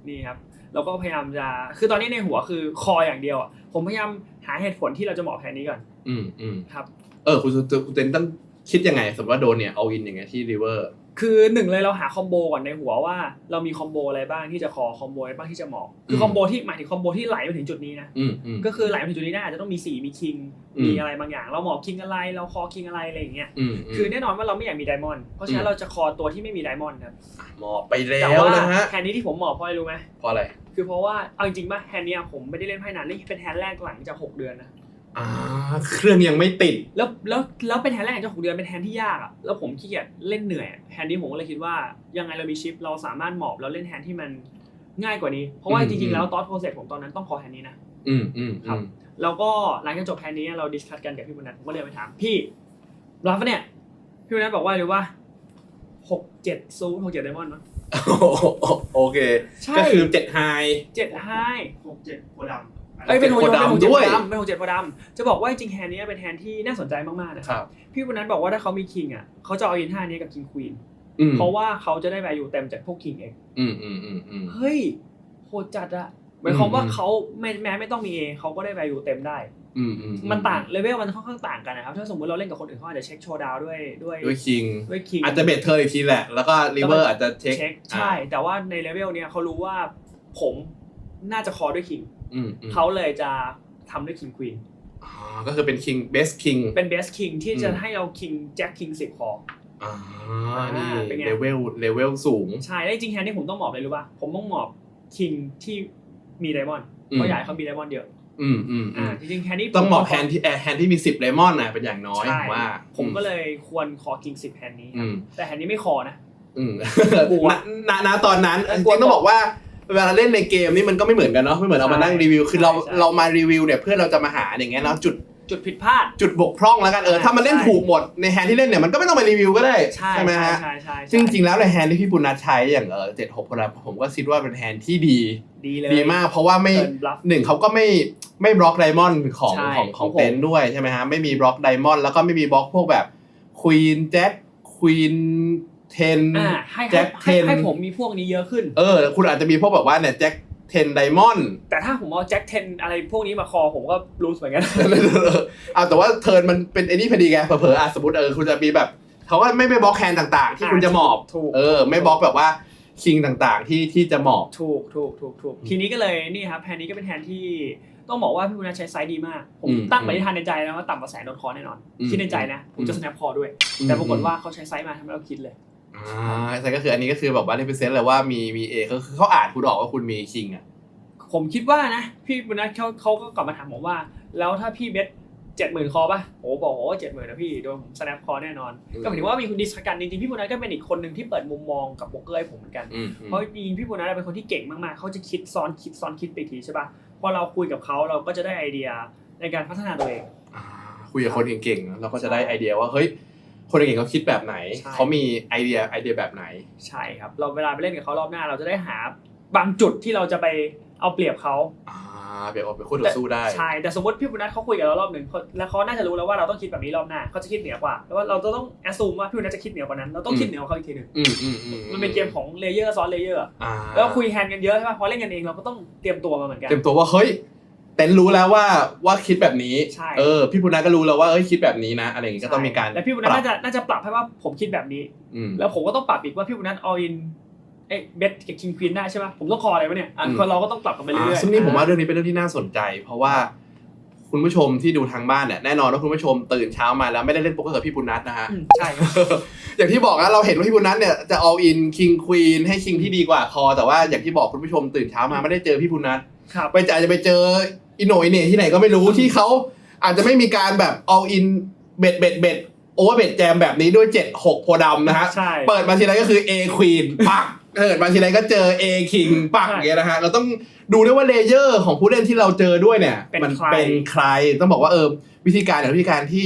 C: นี่ครับ เราก็พยายามจะคือตอนนี้ในหัวคือคออย่างเดียวอ่ะผมพยายามหาเหตุผลที่เราจะเหมาะแผนนี้ก่อนครับ
B: คุณเต้นต้องคิดยังไงสมมติว่าโดนเนี่ยเอาอินอย่างเงี้ยที่ริเวอร์ค
C: ือหนึ่งเลยเราหาคอมโบก่อนในหัวว่าเรามีคอมโบอะไรบ้างที่จะคอคอมโบอะไรบ้างที่จะเหมาะคือคอมโบที่หมายถึงคอมโบที่ไหลมาถึงจุดนี้นะก็คือไหลมาถึงจุดนี้ได้อาจจะต้องมี4มีคิงมีอะไรบางอย่างเราเหมาะคิงอะไรเราคอคิงอะไรอะไรอย่างเงี้ยคือแน่นอนว่าเราไม่อยากมีไดมอนด์เพราะฉะนั้นเราจะคอตัวที่ไม่มีไดมอนด์ครับเ
B: หมาะไปแล้วนะฮะ
C: แฮนด์นี้ที่ผมเหมาะเพราะอะไรรู้ไหมเ
B: พราะอะไร
C: คือเพราะว่าเอาจริงๆป่ะแฮนด์นี้ผมไม่ได้เล่นไพ่นานนี่เป็นแฮนด์แรกหลังจาก6 เดือนนะเ
B: ครื่องยังไม่ติดแ
C: ล้วเป็นแฮนด์แรกจาก6 เดือนเป็นแฮนด์ที่ยากอ่ะแล้วผมขี้เกียจเล่นเหนื่อยแฮนด์นี้ผมก็เลยคิดว่ายังไงเรามีชิปเราสามารถหมอบแล้วเล่นแฮนด์ที่มันง่ายกว่านี้เพราะว่าจริงๆแล้วตอนโปรเซสผมตอนนั้นต้องคอแฮนด์นี้นะครับแล้วก็หลังจากจบแฮนด์นี้เราดิสคัสกันกับพี่บุญนัทผมก็เลยไปถามพี่รับปะเนี่ยพี่บุญนัทบอกว่าหรือว่า6-7ซู6-7ไดมอนด์มั้งโ
B: อเคก็คือ7ไฮ
C: 7ไฮ
D: 6-7โคดำ
C: เป็น6-7ด้วยเป็น6-7โพดำจะบอกว่าจริงๆแฮนด์นี้เป็นแฮนด์ที่น่าสนใจมากๆนะครับพี่บุญนัทบอกว่าถ้าเขามีคิงอ่ะเขาจะเอาอิน5นี้กับคิงควีนเพราะว่าเขาจะได้ value เต็มจากพวกคิงเองเฮ้ยโหดจัดอะหมายความว่าเขาแม้ไม่ต้องมี A เขาก็ได้ value เต็มได้มันต่างเลเวลมันค่อนข้างต่างกันนะครับถ้าสมมติเราเล่นกับคนอื่นเขาอาจจะเช็คโชว์ดาวด้วย
B: คิงอาจจะเบทเทอร์อีกทีแหละแล้วก็ริเวอร์อาจจะเช็คใ
C: ช่แต่ว่าในเลเวลเนี้ยเขารู้ว่าผมน่าจะคอด้วยคิงเขาเลยจะทำด้วยคิงควีน
B: ก็คือเป็นคิงเบสคิง
C: เป็นเบสคิงที่จะให้เราคิงแจ็คคิง10 คอ
B: นี่เลเวลสูงใ
C: ช่แล้วจริงแฮนด์ที่ผมต้องหมอบเลยรู้ป่ะผมต้องหมอบคิงที่มีไดมอนด์เพราะอยากให้เขามีไดมอนด์เยอะจริงๆแฮนด์ที่ต
B: ้องหมอบแฮนด์ที่มี10ไดมอนด์นะเป็นอย่างน้อยว่าผ
C: มก็เลยควรคอคิง10แฮนด์นี้แต่แฮนด์นี้ไม่คอนะ
B: ณตอนนั้นจริงต้องบอกว่าเวลาเล่นในเกมนี่มันก็ไม่เหมือนกันเนาะไม่เหมือนเอามานั่งรีวิวคือเรามารีวิวเนี่ยเพื่อเราจะมาหาอย่างเงี้ยเนาะ
C: จุดผิดพลาด
B: จุดบกพร่องแล้วกันถ้ามันเล่นถูกหมดในแฮนด์ที่เล่นเนี่ยมันก็ไม่ต้องไปรีวิวก็ได้ใช่ไหมฮะจริงๆแล้วในแฮนด์ที่พี่ปุณณัฐใช้อย่าง76พลังผมก็คิดว่าเป็นแฮนด์ที่ดีมากเพราะว่าไม่หนึ่งเขาก็ไม่บล็อกไดมอนด์ของเต็นด้วยใช่ไหมฮะไม่มีบล็อกไดมอนด์แล้วก็ไม่มีบล็อกพวกแบบควีนแจ็คควีน10แจ็ค10
C: ให้ผมมีพวกนี้เยอะขึ้นค
B: ุณอาจจะมีพวกแบบว่าเนี่ยแจ็ค10ไดมอนด์แ
C: ต่ถ้าผมเอาแจ็ค10อะไรพวกนี้มาคอผมก็รู้เหมือนกัน
B: แต่ว่าเทิร์นมันเป็นไอ้นี่พอดีไงเผลอๆสมมติคุณจะมีแบบเขาก็ไม่บล็อกแฮนด์ต่างๆที่คุณจะหมอบไม่บล็อกแบบว่าคิงต่างๆที่จะหมอบถ
C: ูกทีนี้ก็เลยนี่ครับแฮนด์นี้ก็เป็นแฮนด์ที่ต้องบอกว่าพี่บุญนัทใช้ไซส์ดีมากผมตั้งปณิธานในใจนะว่าต่ำกว่า100,000โดนคอแน่นอนคิดในใจนะผมจะ snap คอด้วยแต่ปรากฏว่าเขาใช้ไซส์มาทำให้เราคิดเลยใ
B: ช่ก็คืออันนี้ก็คือแบบว่าrepresentเลยว่ามีเอก็คือเขาอ่านคุณออกว่าคุณมีคิงอ่ะ
C: ผมคิดว่านะพี่บุญนัทเขาก็กลับมาถามผมว่าแล้วถ้าพี่เบส70,000 คอป่ะโอ้บอกว่า70,000นะพี่โดนผม snap คอแน่นอนก็หมายถึงว่ามีคุณดิสกันจริงๆพี่บุญนัทก็เป็นอีกคนนึงที่เปิดมุมมองกับโป๊กเกอร์ให้ผมเหมือนกันเพราะจริงๆพี่บุญนัทเป็นคนที่เก่งมากๆเขาจะคิดซ้อนคิดไปทีใช่ป่ะพอเราคุยกับเขาเราก็จะได้ไอเดียในการพัฒนาตัวเองค
B: ุยกับคนเก่งๆเราก็จะได้ไอเดียว่าเฮ้ยคนเก่งเขาคิดแบบไหนเขามีไอเดียแบบไหน
C: ใช่ครับเราเวลาไปเล่นกับเขารอบหน้าเราจะได้หาบางจุดที่เราจะไปเอาเปรียบเขาเ
B: ปรียบเอาไปคู่ต่อสู้ได้
C: ใช่แต่สมมติพี่บุญนัทเขาคุยกับเรารอบหนึ่งแล้วเขาน่าจะรู้แล้วว่าเราต้องคิดแบบนี้รอบหน้าเขาจะคิดเหนือกว่าแล้วว่าเราต้องแอสซูมว่าพี่บุญนัทจะคิดเหนือกว่านั้นเราต้องคิดเหนือกว่าเขาอีกทีนึงมันเป็นเกมของเลเยอร์ซ้อนเลเยอร์แล้วคุยแฮนด์กันเยอะใช่ป่ะพอเล่นกันเองเราก็ต้องเตรียมตัวมาเหมือนกันเ
B: ตรียมตัวว่าเฮ้ยเต็นรู้แล้วว่าคิดแบบนี้พี่บุญนัทก็รู้แล้วว่าคิดแบบนี้นะอะไรอย่างงี้ก็ต้องมีการแ
C: ล้วพี่บุญนัทน่าจะปรับให้ว่าผมคิดแบบนี้แล้วผมก็ต้องปรับอีกว่าพี่บุญนัทall inเบสกับคิงควีนได้ใช่ป่ะผมต้องคออะไรวะเนี่ยคนเราก็ต้องปรับกันไปเรื่อยๆ
B: ซึ่งนี่ผมว่าเรื่องนี้เป็นเรื่องที่น่าสนใจเพราะว่าคุณผู้ชมที่ดูทางบ้านเนี่ยแน่นอนว่าคุณผู้ชมตื่นเช้ามาแล้วไม่ได้เล่นโป๊กเกอร์กับพี่บุญนัทนะฮะ
C: ใช่อ
B: ย่างที่บอกนะเราเห็นว่าพี่บุญนัทเนี่ยจะ all in king queen ให้คิงที่ดีกว่าคอแต่ว่าอย่างที่บอกคุณผู้ชมตื่นเช้ามาไม่ได้เจอพี่บุญนัทไปอาจจะไปเจออิโนอิเน่ที่ไหนก็ไม่รู้ที่เขาอาจจะไม่มีการแบบ all in เบ็ดโอเวอร์เบ็ดแจมแบบนี้ด้วย7-6โพดำนะฮะเปิดมาทีไรก็คือ A queen ปักมาทีไรก็เจอ A king ปักอย่างเงี้ยนะฮะเราต้องดูด้วยว่าเลเยอร์ของผู้เล่นที่เราเจอด้วยเนี่ยมันเป็นใครต้องบอกว่าวิธีการที่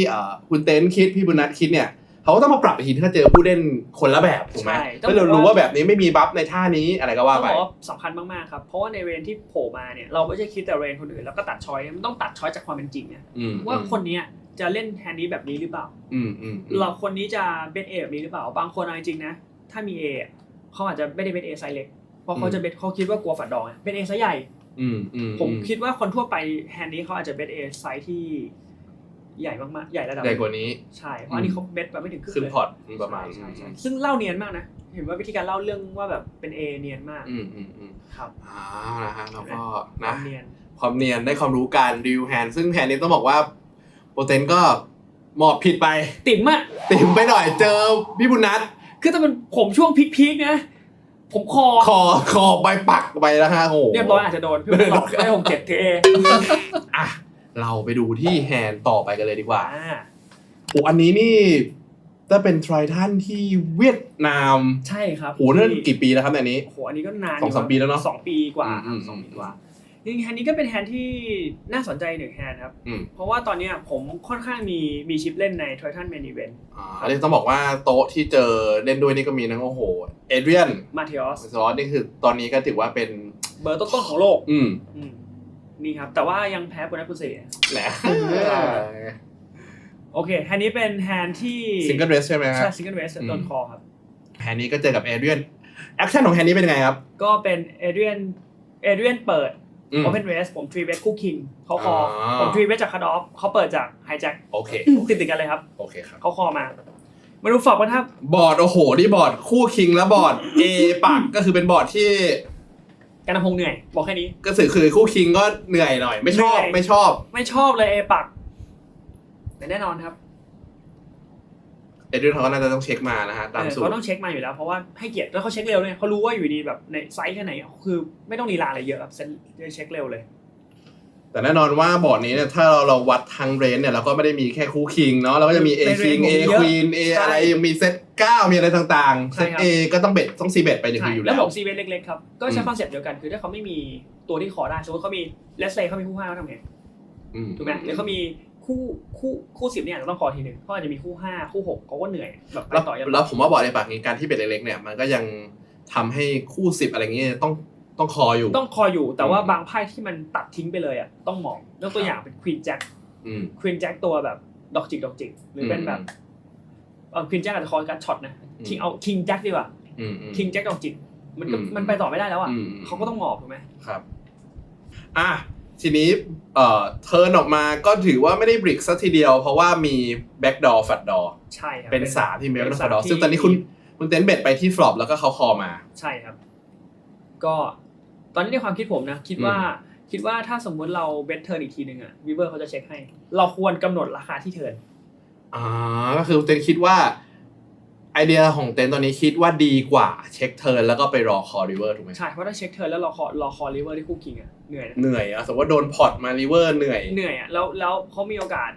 B: คุณเต้นคิดพี่บุญนัทคิดเนี่ยเขาก็ต้องมาปรับอีกทีถ้าเจอผู้เล่นคนละแบบถูกไหมเพื่อเรารู้ว่าแบบนี้ไม่มีบัฟในท่านี้อะไรก็ว่าไป
C: สำคัญมากๆครับเพราะว่าในเรนที่โผล่มาเนี่ยเราไม่ใช่คิดแต่เรนคนอื่นแล้วก็ตัดช้อยมันต้องตัดช้อยจากความเป็นจริงเนี่ยว่าคนนี้จะเล่นแฮนด์นี้แบบนี้หรือเปล่าเราคนนี้จะเป็น A แบบนี้หรือเปล่าบางคนจริงๆนะถ้ามี A เขาอาจจะไม่ได้เป็น A ไซส์เล็ก เพราะเขาจะเบสเขาคิดว่ากลัวฝัดดองไงเบสเอซะใหญ่ผมคิดว่าคนทั่วไปแฮนด์นี้เขาอาจจะเบสเอไซส์ที่ใหญ่มากๆใหญ่ระดับ
B: ใหญ่กว่านี้
C: ใช่เพราะอันนี้เขาเบสแบบไม่ถึงครึ่ง
B: ขึ้น
C: เลย
B: พอร์ตประมาณ
C: ใช่ซึ่งเล่าเนียนมากนะเห็นว่าวิธีการเล่าเรื่องว่าแบบเป็น A เนียนมากครับ
B: นะฮะแล้วก็นะ
C: ความเ
B: นียนได้ความรู้การรีวิวแฮนด์ซึ่งแฮนด์นี้ต้องบอกว่าโปรเตนก็หมอบผิดไป
C: ติ๋ม
B: ไปหน่อยเจอพี่บุญนัท
C: คือถ้าเป็นผมช่วงพีคๆนะผมคอ
B: ใบปักไปแล้วฮะโอ้
C: เรียบร้อยอาจจะโดนพี่บุญนัทได้6-7 เท
B: อ่ะเราไปดูที่แฮนด์ต่อไปกันเลยดีกว่าอันนี้นี่ถ้าเป็นไททันที่เวียดนาม
C: ใช่ครับ
B: นั่นกี่ปีแล้วครับอันนี้
C: อันนี้ก็นาน
B: 2-3 ปีแล้วเนาะ
C: 2 ปีกว่า2 ปีกว่าจริงๆแฮนด์นี้ก็เป็นแฮนด์ที่น่าสนใจ1แฮนด์ครับเพราะว่าตอนนี้ผมค่อนข้างมีชิปเล่นใน Triton Main Event
B: อันนี้ต้องบอกว่าโต๊ะที่เจอเล่นด้วยนี่ก็มีทั้งเอเดรียน
C: มาเทอส
B: นี่คือตอนนี้ก็ถือว่าเป็น
C: เบอร์ต้นๆของโลกนี่ครับแต่ว่ายังแพ้ปุณณพุเส
B: แหละ
C: โอเคแฮนด์นี้เป็นแฮนด์ที่
B: ซิงเกิลเรสใช่ไหมครับ
C: ใช่ซิงเกิลเรสต้นคอครับ
B: แฮนด์นี้ก็เจอกับเอเดรียนแอคชั่นของแฮนด์นี้เป็นยังไงครับ
C: ก็เป็นเอเดรียนเปิดOpen Race ผม3 bet คู่คิงเขาคอผม3 bet จากคัทออฟเขาเปิดจากไฮแจ็ค
B: โอเค
C: ติดกันเลยครับ
B: โอเคครับ
C: เขาคอมาดูฝากกันครับ
B: บอร์ดนี่บอร์ดคู่คิงแล้วบอร์ด A ปักก็คือเป็นบอร์ดที่
C: การพงเหนื่อยบอกแค่นี้
B: ก็คือคู่คิงก็เหนื่อยหน่อยไม่ชอบ
C: เลย A ปักแต่แน่นอนครับ
B: เอเดรียนเขาก็น่าจะต้องเช็คมานะฮะตามสูตร
C: เขาต้องเช็คมาอยู่แล้วเพราะว่าให้เกียรติแล้วเขาเช็คเร็วเลยเขารู้ว่าอยู่ดีแบบในไซส์แค่ไหนคือไม่ต้องลีลาอะไรเยอะครับเช็คเร็วเลย
B: แต่แน่นอนว่าบอร์ดนี้เนี่ยถ้าเราวัดทางเรนเนี่ยเราก็ไม่ได้มีแค่คู่คิงเนาะเราก็จะมี A คิง A ควีน A อะไรมีเซต9มีอะไรต่างๆเซต A ก็ต้องต้องซีเบตไปอยู่แล้ว
C: แล้วผมซีเบตเล็กๆครับก็ใช้คอนเซ็ปต์เดียวกันคือถ้าเขาไม่มีตัวที่ขอได้สมมติเขามีเลสเซเขามีคู่5เขาทำไงถูกไหมหรือเขามีคู่10เนี่ยต้องขอทีนึงเพราะอาจจะมีคู่5คู่6เขาก็เหนื่อยแบบไปต่อย
B: แล้วผมว่าบอร์ดในปากนี้การที่เบ็ดเล็กๆเนี่ยมันก็ยังทำให้คู่10อะไรเงี้ยต้องคออยู่
C: แต่ว่าบางไพ่ที่มันตัดทิ้งไปเลยอ่ะต้องมองยกตัวอย่างเป็นควีนแจ็คตัวแบบดอกจิกหรือเป็นแบบควีนแจ็คอาจจะคอการช็อตนะเอาคิงแจ็คดีกว่าคิงแจ็คดอกจิกมันไปต่อไม่ได้แล้วอ่ะเขาก็ต้องหมอบถูกไหม
B: ครับทีนี้เทิร์นออกมาก็ถือว่าไม่ได้บริกซะทีเดียวเพราะว่ามีแบ็กดอร์ฟัดดอร์
C: ใช่ครับ
B: เป็น3ที่มีแบ็กดอร์ฟัดดอร์ซึ่งตอนนี้คุณเต้นเบ็ดไปที่ฟลอปแล้วก็เขาคอมา
C: ใช่ครับก็ตอนนี้ในความคิดผมนะคิดว่าถ้าสมมุติเราเบสเทิร์นอีกทีนึงอ่ะวีเวอร์เขาจะเช็คให้เราควรกำหนดราคาที่เทิร์น
B: ก็คือเต้นคิดว่าไอเดียของเต้นตอนนี้คิดว่าดีกว่าเช็คเทิร์นแล้วก็ไปรอคอริเวอร์ถูกไหม
C: ใช่เพราะถ้าเช็คเทิร์นแล้วรอคอริเวอร์ที่คู่คิงอ่ะเหนื่
B: อยสมมติว่าโดนพอร์ตมาริเวอร์เหนื่
C: อยอ่ะแล้วเขามีโอกาส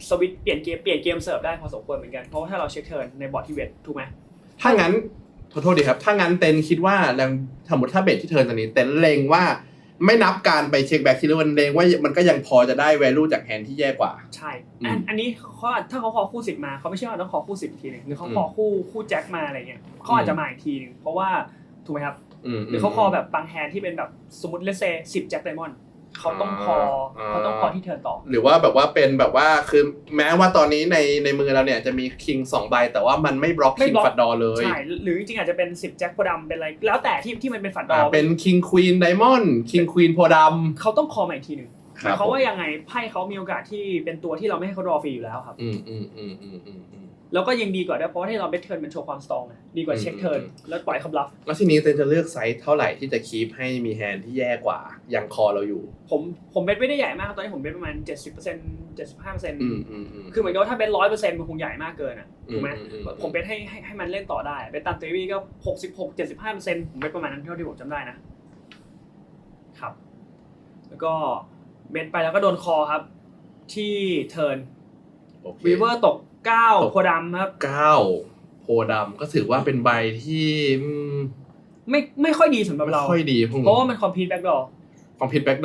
C: สวิตช์เปลี่ยนเกมเสิร์ฟได้พอสมควรเหมือนกันเพราะถ้าเราเช็คเทิร์นในบอร์ดที่เวทถูกไหม
B: ถ้างั้นโทษดีครับถ้างั้นเต้นคิดว่าสมมติถ้าเบสที่เทิร์นตอนนี้เต้นเล็งว่าไม่นับการไปเช็คแบ็กที่เรียกว่าเล็งว่ามันก็ยังพอจะได้ value จากแฮนด์ที่แย่กว่า
C: ใช่อันนี้ถ้าเขาขอคู่10มาเขาไม่ใช่ว่าต้องขอคู่10อีกทีนึงหรือเขาขอคู่แจ็คมาอะไรเงี้ยเขาอาจจะมาอีกทีนึงเพราะว่าถูกไหมครับหรือเขาขอแบบบางแฮนด์ที่เป็นแบบสมมติเลสเซ่10แจ็คไดมอนด์เขาต้องคอที่เทิร์นต่อ
B: หรือว่าแบบว่าเป็นแบบว่าคือแม้ว่าตอนนี้ในมือเราเนี่ยจะมีคิง2ใบแต่ว่ามันไม่บล็อกคิงฟัดดอเลย
C: ใช่หรือจริงๆอาจจะเป็น10แจ็คโพดำเป็นอะไรแล้วแต่ที่มันเป็นฟัดดอ
B: เป็นคิงควีนไดมอนด์คิงควีนโพดำ
C: เขาต้องคอมาอีกทีนึงเขาว่ายังไงไพ่เขามีโอกาสที่เป็นตัวที่เราไม่ให้เขารอฟรีอยู่แล้วครับแล้วก็ยังดีกว่าด้วยเพราะที่เราเบสเทิร์นมันโชว์ความสตรองดีกว่าเช็คเทิร์นแล้วปล่อยคำรับ
B: แล้วทีนี้เต้นจะเลือกไซส์เท่าไหร่ที่จะคีปให้มีแฮนด์ที่แย่กว่ายังคอเราอยู่
C: ผมเบสไม่ได้ใหญ่มากตอนนี้ผมเบสประมาณ 70% 75%คือเหมือนกับถ้าเบส 100% มันคงใหญ่มากเกินอ่ะถูกไหมผมเบสให้มันเล่นต่อได้เบสตามทีวีก็66-75%ผมเบสประมาณนั้นเท่าที่ผมจำได้นะครับแล้วก็เบสไปแล้วก็โดนคอครับที่เทิร์นวีเวอร์ตก9โพดำครับ
B: 9โพดำก็ถือว่าเป็นใบที่
C: ไม่ค่อยดีสำหรับเรา
B: ค่อยดี
C: เพราะว่ามันคอมพีทแบ็กด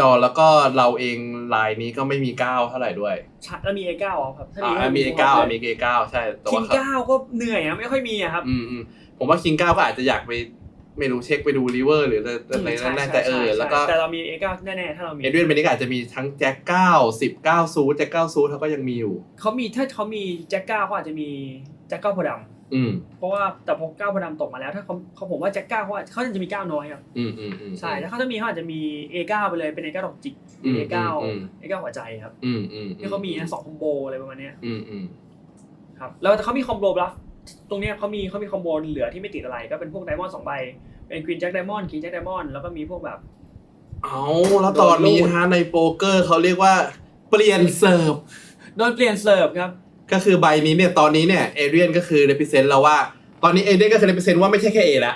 C: อร์
B: แล้วก็เราเองลายนี้ก็ไม่มี9เท่าไหร่ด้วย
C: ใช่แล้วมี A9 ครับ
B: ถ้ามี A9 ใช่
C: แต่ว่า King 9ก็เหนื่อยอ่ะไม่ค่อยมีอ่ะครับ
B: ผมว่า King 9ก็อาจจะอยากไปไม่รู้เช็คไปดูริเวอร์หรืออะไรนั่นแต่แล้วก็
C: แต่เรามี A9 แน่ๆถ้าเรามี
B: เอเดรียนเบนนี่อาจจะมีทั้งแจ็ค9 10 9ซูแจ็ค9ซูเขาก็ยังมีอยู่
C: ถ้าเขามีแจ็ค9เขาอาจจะมีแจ็ค9โพด เพราะว่าแต่พอ9โพธิ์ดำตกมาแล้วถ้าเขาผมว่าแจ็ค9เขาจะมี9น้อยครับใช่แล้วเขาจะมีเขาอาจจะมี A9 ไปเลยเป็น A9 ดอกจิก A9 หัวใจครับที่เขามีนะ2คอมโบอะไรประมาณนี้ครับแล้วเขามีคอมโบบลัฟตรงเนี้ยเขามีคอมโบเหลือที่ไม่ติดอะไรก็เป็นพวกไดมอนด์2ใบเป็นควีนแจ็คไดมอนด์คิงแจ็คไดมอนด์แล้วก็มีพวกแบบ
B: แล้วตอนนี้ฮะในโป๊กเกอร์เขาเรียกว่าเปลี่ยนเสิร์ฟ
C: โดนเปลี่ยนเสิร์ฟครับ
B: ก็คือใบนี้เนี่ยตอนนี้เนี่ยเอเรียนก็คือ represent แล้วว่าตอนนี้เอเรียนก็คือ represent ว่าไม่ใช่แค่ A ละ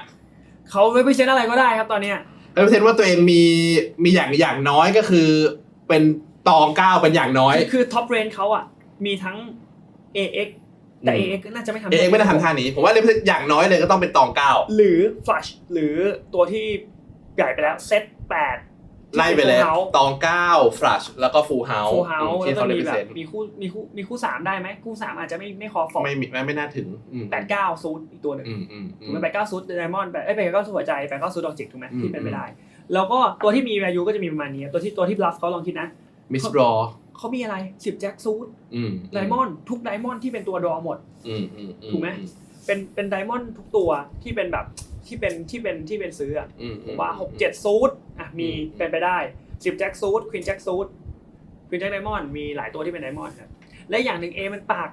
C: เขา represent อะไรก็ได้ครับตอนเนี้ย
B: represent ว่าตัวเองมีอย่างน้อยก็คือเป็นตอง9เป็นอย่างน้อย
C: คือ top range เขาอ่ะมีทั้ง AX แต่ AX น่าจะไม่ทำ
B: AX ไม่ได้ทำท่านี้ผมว่า represent อย่างน้อยเลยก็ต้องเป็นตอง9
C: หรือ flush หรือตัวที่ใหญ่ไปแล้วเซต8
B: ไล่ไปแล้วตอง9 flush แล้วก็ full house
C: แล้วก็มีแบบมีคู่3ได้ไหมคู่3อาจจะไม่คอฟอร์
B: ไม่น่าถึง
C: 89ซูดอีกตัวนึงถูกมั้ย89ซูดไดมอนด์89ซูดหัวใจ89ซูดดอกจิกถูกมั้ยที่เป็นไปได้แล้วก็ตัวที่มี value ก็จะมีประมาณนี้ตัวที่ bluff เขาลองคิดนะ
B: miss draw
C: เขามีอะไร10แจ็คซูดไดมอนด์ทุกไดมอนด์ที่เป็นตัว draw หมดถูกมั้ยเป็นไดมอนด์ทุกตัวที่เป็นแบบที่เป็นซื้ออ่ะผมว่า6-7ซูดอ่ะมีเป็นไปได้10แจ็คซูดควีนแจ็คซูดควีนแจ็คไดมอนด์มีหลายตัวที่เป็นไดมอนด์ครับและอย่างนึง A มันปาก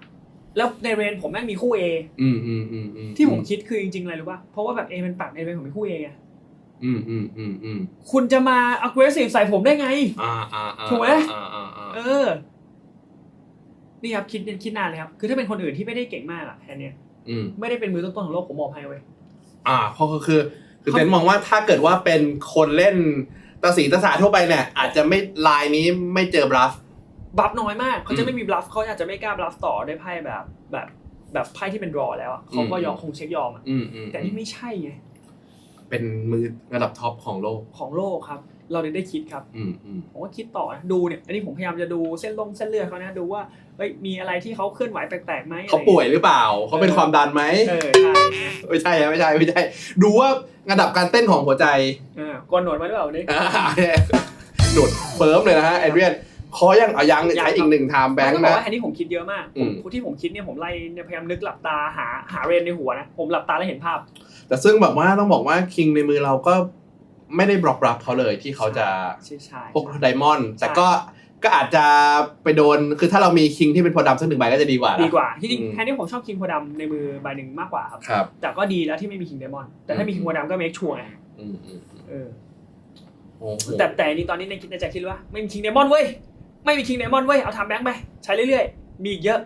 C: แล้วในเรนผมแม่งมีคู่ A ที่ผมคิดคือจริงๆอะไรรู้ป่ะเพราะว่าแบบ A มันปากในเรนผมมีคู่ A ไงคุณจะมา aggressive ใส่ผมได้ไงถูกมั้ยนี่ครับคิดนานเลยครับคือถ้าเป็นคนอื่นที่ไม่ได้เก่งมากอ่ะแค่นี้ไม่ได้เป็นมือต้นๆของโลกผมมองให้เว้ย
B: เพราะคือเต้นมองว่าถ้าเกิดว่าเป็นคนเล่นตาสีตาสาทั่วไปเนี่ยอาจจะไม่ลายนี้ไม่เจอบลัฟ
C: น้อยมากเขาจะไม่มีบลัฟเขาอาจจะไม่กล้าบลัฟต่อด้วยไพ่แบบไพ่ที่เป็นดรอแล้วอ่ะเขาก็คงเช็คยอมอ่ะแต่นี่ไม่ใช่ไง
B: เป็นมือระดับท็อปของโล
C: กครับเราได้คิดครับผมก็คิดต่อนะดูเนี่ยอันนี้ผมพยายามจะดูเส้นเลือดเขานะดูว่าเฮ้ยมีอะไรที่เขาเคลื่อนไหวแปลกๆไหม
B: เขาป่วยหรือเปล่าเขาเป็นความดันไหมใช่ไม่ใช่ดูว่าระดับการเต้นของหัวใจ
C: กดหนวดไว้หรือเปล่านี่
B: หนวดเฟิร์มเลยนะฮะเอเดรียนขอยังใช้อีก1 time bank นะ
C: อันนี้ผมคิดเยอะมากที่ผมคิดเนี่ยผมไล่พยายามนึกหลับตาหาเรนในหัวนะผมหลับตาแล้วเห็นภาพ
B: แต่ซึ่งแบบว่าต้องบอกว่าคิงในมือเราก็ไม่ได้บล็อกรับเขาเลยที่เขาจะพวกไดมอนด์แต่ก็อาจจะไปโดนคือถ้าเรามีคิงที่เป็นโพธิ์ดำสัก1ใบก็จะดีกว่า
C: ที่จริงแค่นี้ผมชอบคิงโพธิ์ดำในมือใบนึงมากกว่าครับแต่ก็ดีแล้วที่ไม่มีคิงไดมอนด์แต่ถ้ามีคิงโพธิ์ดำก็เมคชัวร์ไงแต่นี่ตอนนี้ในใจคิดว่าไม่มีคิงไดมอนด์เว้ยไม่มีคิงไดมอนด์เว้ยเอาทำแบงค์ไปใช้เรื่อยๆมีอีกเยอะ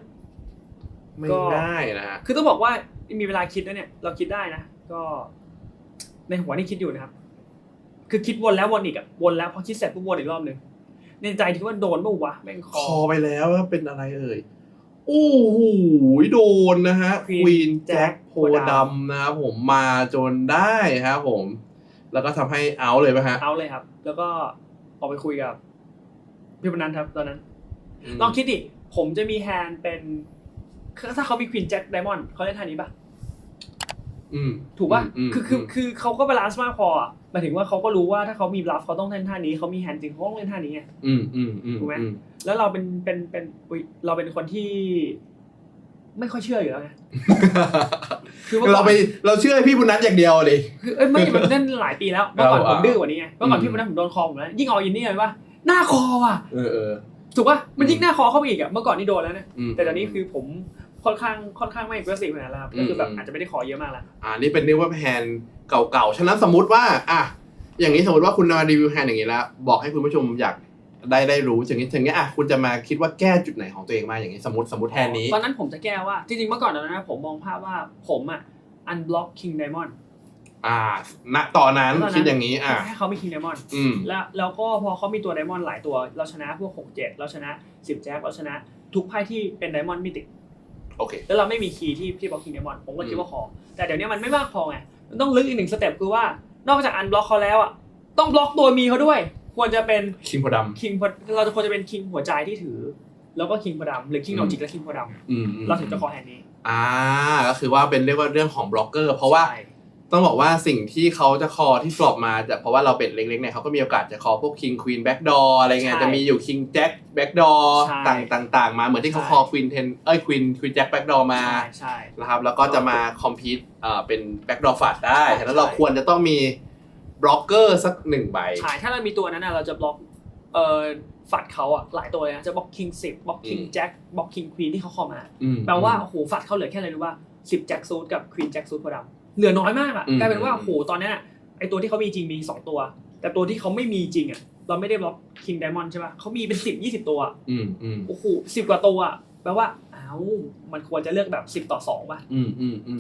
B: ไม่ได้นะฮะ
C: คือต้องบอกว่ามีเวลาคิดนะเนี่ยเราคิดได้นะก็ในหัวนี่คิดอยู่นะครับคือคิดวนแล้ววนอีกอ่ะวนแล้วพอคิดเสร็จปุ๊บวนอีกรอบนึงในใจคิดว่าโดนป่ะวะแม่ง
B: คอไปแล้วเป็นอะไรเอ่ยโอ้โหโดนนะฮะควีนแจ็คโพธิ์ดำนะครับผมมาจนได้ครับผมแล้วก็ทำให้เอาเลยป่ะฮะ
C: เอาเลยครับแล้วก็ออกไปคุยกับพี่ปนันครับตอนนั้นลองคิดดิผมจะมีแฮนด์เป็นถ้าเขามีควีนแจ็คไดมอนด์เขาเล่นท่านี้ป่ะถูกป่ะคือเขาก็บาลานซ์มากพออ่ะหมายถึงว่าเขาก็รู้ว่าถ้าเขามีบลัฟเขาต้องเล่นท่านี้เขามีแฮนด์จริงเขาต้องเล่นท่านี้ไงถูกไหมแล้วเราเป็นคนที่ไม่ค่อยเชื่ออยู่แล้วไง
B: คือเราเชื่อพี่บุญนัทอย่างเดียวเลย
C: คือไม่มันเล่นหลายปีแล้วเมื่อก่อนผมดื้อกว่านี้ไงเมื่อก่อนพี่บุญนัทผมโดนคอผมแล้วยิ่งออินนี่เลยว่าหน้าคอว่ะถูกป่ะมันยิ่งหน้าคอเข้าไปอีกอ่ะเมื่อก่อนนี่โดนแล้วเนี่ยแต่ตอนนี้คือผมค่อนข้างไม่ aggressive ขนาดนั้นแล้วก็คือแบบอาจจะไม่ได้ขอเยอะมากแล้ว
B: นี่เป็นเรียกว่าแฮนด์เก่าๆฉะนั้นสมมุติว่าอย่างนี้สมมติว่าคุณมารีวิวแฮนด์อย่างนี้แล้วบอกให้คุณผู้ชมอยากได้รู้อย่างนี้คุณจะมาคิดว่าแก้จุดไหนของตัวเองมาอย่างนี้สมมติแฮนด์นี้
C: ตอนนั้นผมจะแก้ว่าจริงๆเมื่อก่อนนะผมมองภาพว่าผมunblock king diamond
B: ณตอนนั้นคิดอย่างนี้
C: ให้เขามี king diamond แล้วก็พอเขามีตัว diamond หลายตัวเราชนะพวก6-7เราชนะ10แจ็คเราชนะทุกไพ่ที่เป็น diamond มิติ
B: โอเค
C: แล้วเราไม่มีคีย์ที่บล็อกคิงไดมอนด์ผมก็คิดว่าคอแต่เดี๋ยวนี้มันไม่มากพอไงมันต้องลึกอีก1สเต็ปคือว่านอกจากอันบล็อกเขาแล้วต้องบล็อกตัวมีเขาด้วยควรจะเป็น
B: คิงโพธิ์ด
C: ำเราจะควรจะเป็นคิงหัวใจที่ถือแล้วก็คิงโพธิ์ดำหรือคิงนอจิกและคิงโพธิ์ดำเราถึงจะคอแฮนด์นี้
B: ก็คือว่าเป็นเรียกว่าเรื่องของบล็อกเกอร์เพราะว่า ต้องบอกว่าสิ่งที่เขาจะคอที่ฟลอปมาจากเพราะว่าเราเป็นเล็กๆเนี่ยเขาก็มีโอกาสจะคอพวก King Queen Backdoor อะไรเงี้ยจะมีอยู่ King Jack Backdoor ต่างๆมาเหมือนที่เขาคอ Queen Jack Backdoor มานะครับแล้วก็จะมาคอมพีทเป็น Backdoor ฝาดได้ฉะนั้นเราควรจะต้องมีบล็อกเกอร์สัก1ใบ
C: ใช่ถ้าเรามีตัวนั้นเราจะบล็อกฝัดเขาหลายตัวเลยนะจะบล็อก King 10บล็อก King Jack บล็อก King Queen ที่เขาคอมาแปลว่าโอ้โหฝัดเขาเหลือแค่อะไรรู้ว่า10 Jack Suit กับ Queen Jack Suit โพดำเหลือน้อยมากกลายเป็นว่าโอ้โหตอนนี้ไอตัวที่เขามีจริงมี2ตัวแต่ตัวที่เขาไม่มีจริงเราไม่ได้บล็อก King Diamond ใช่ป่ะเขามีเป็น10-20ตัวโอ้โห10กว่าตัวแปลว่ามันควรจะเลือกแบบ10 ต่อ 2ป่ะ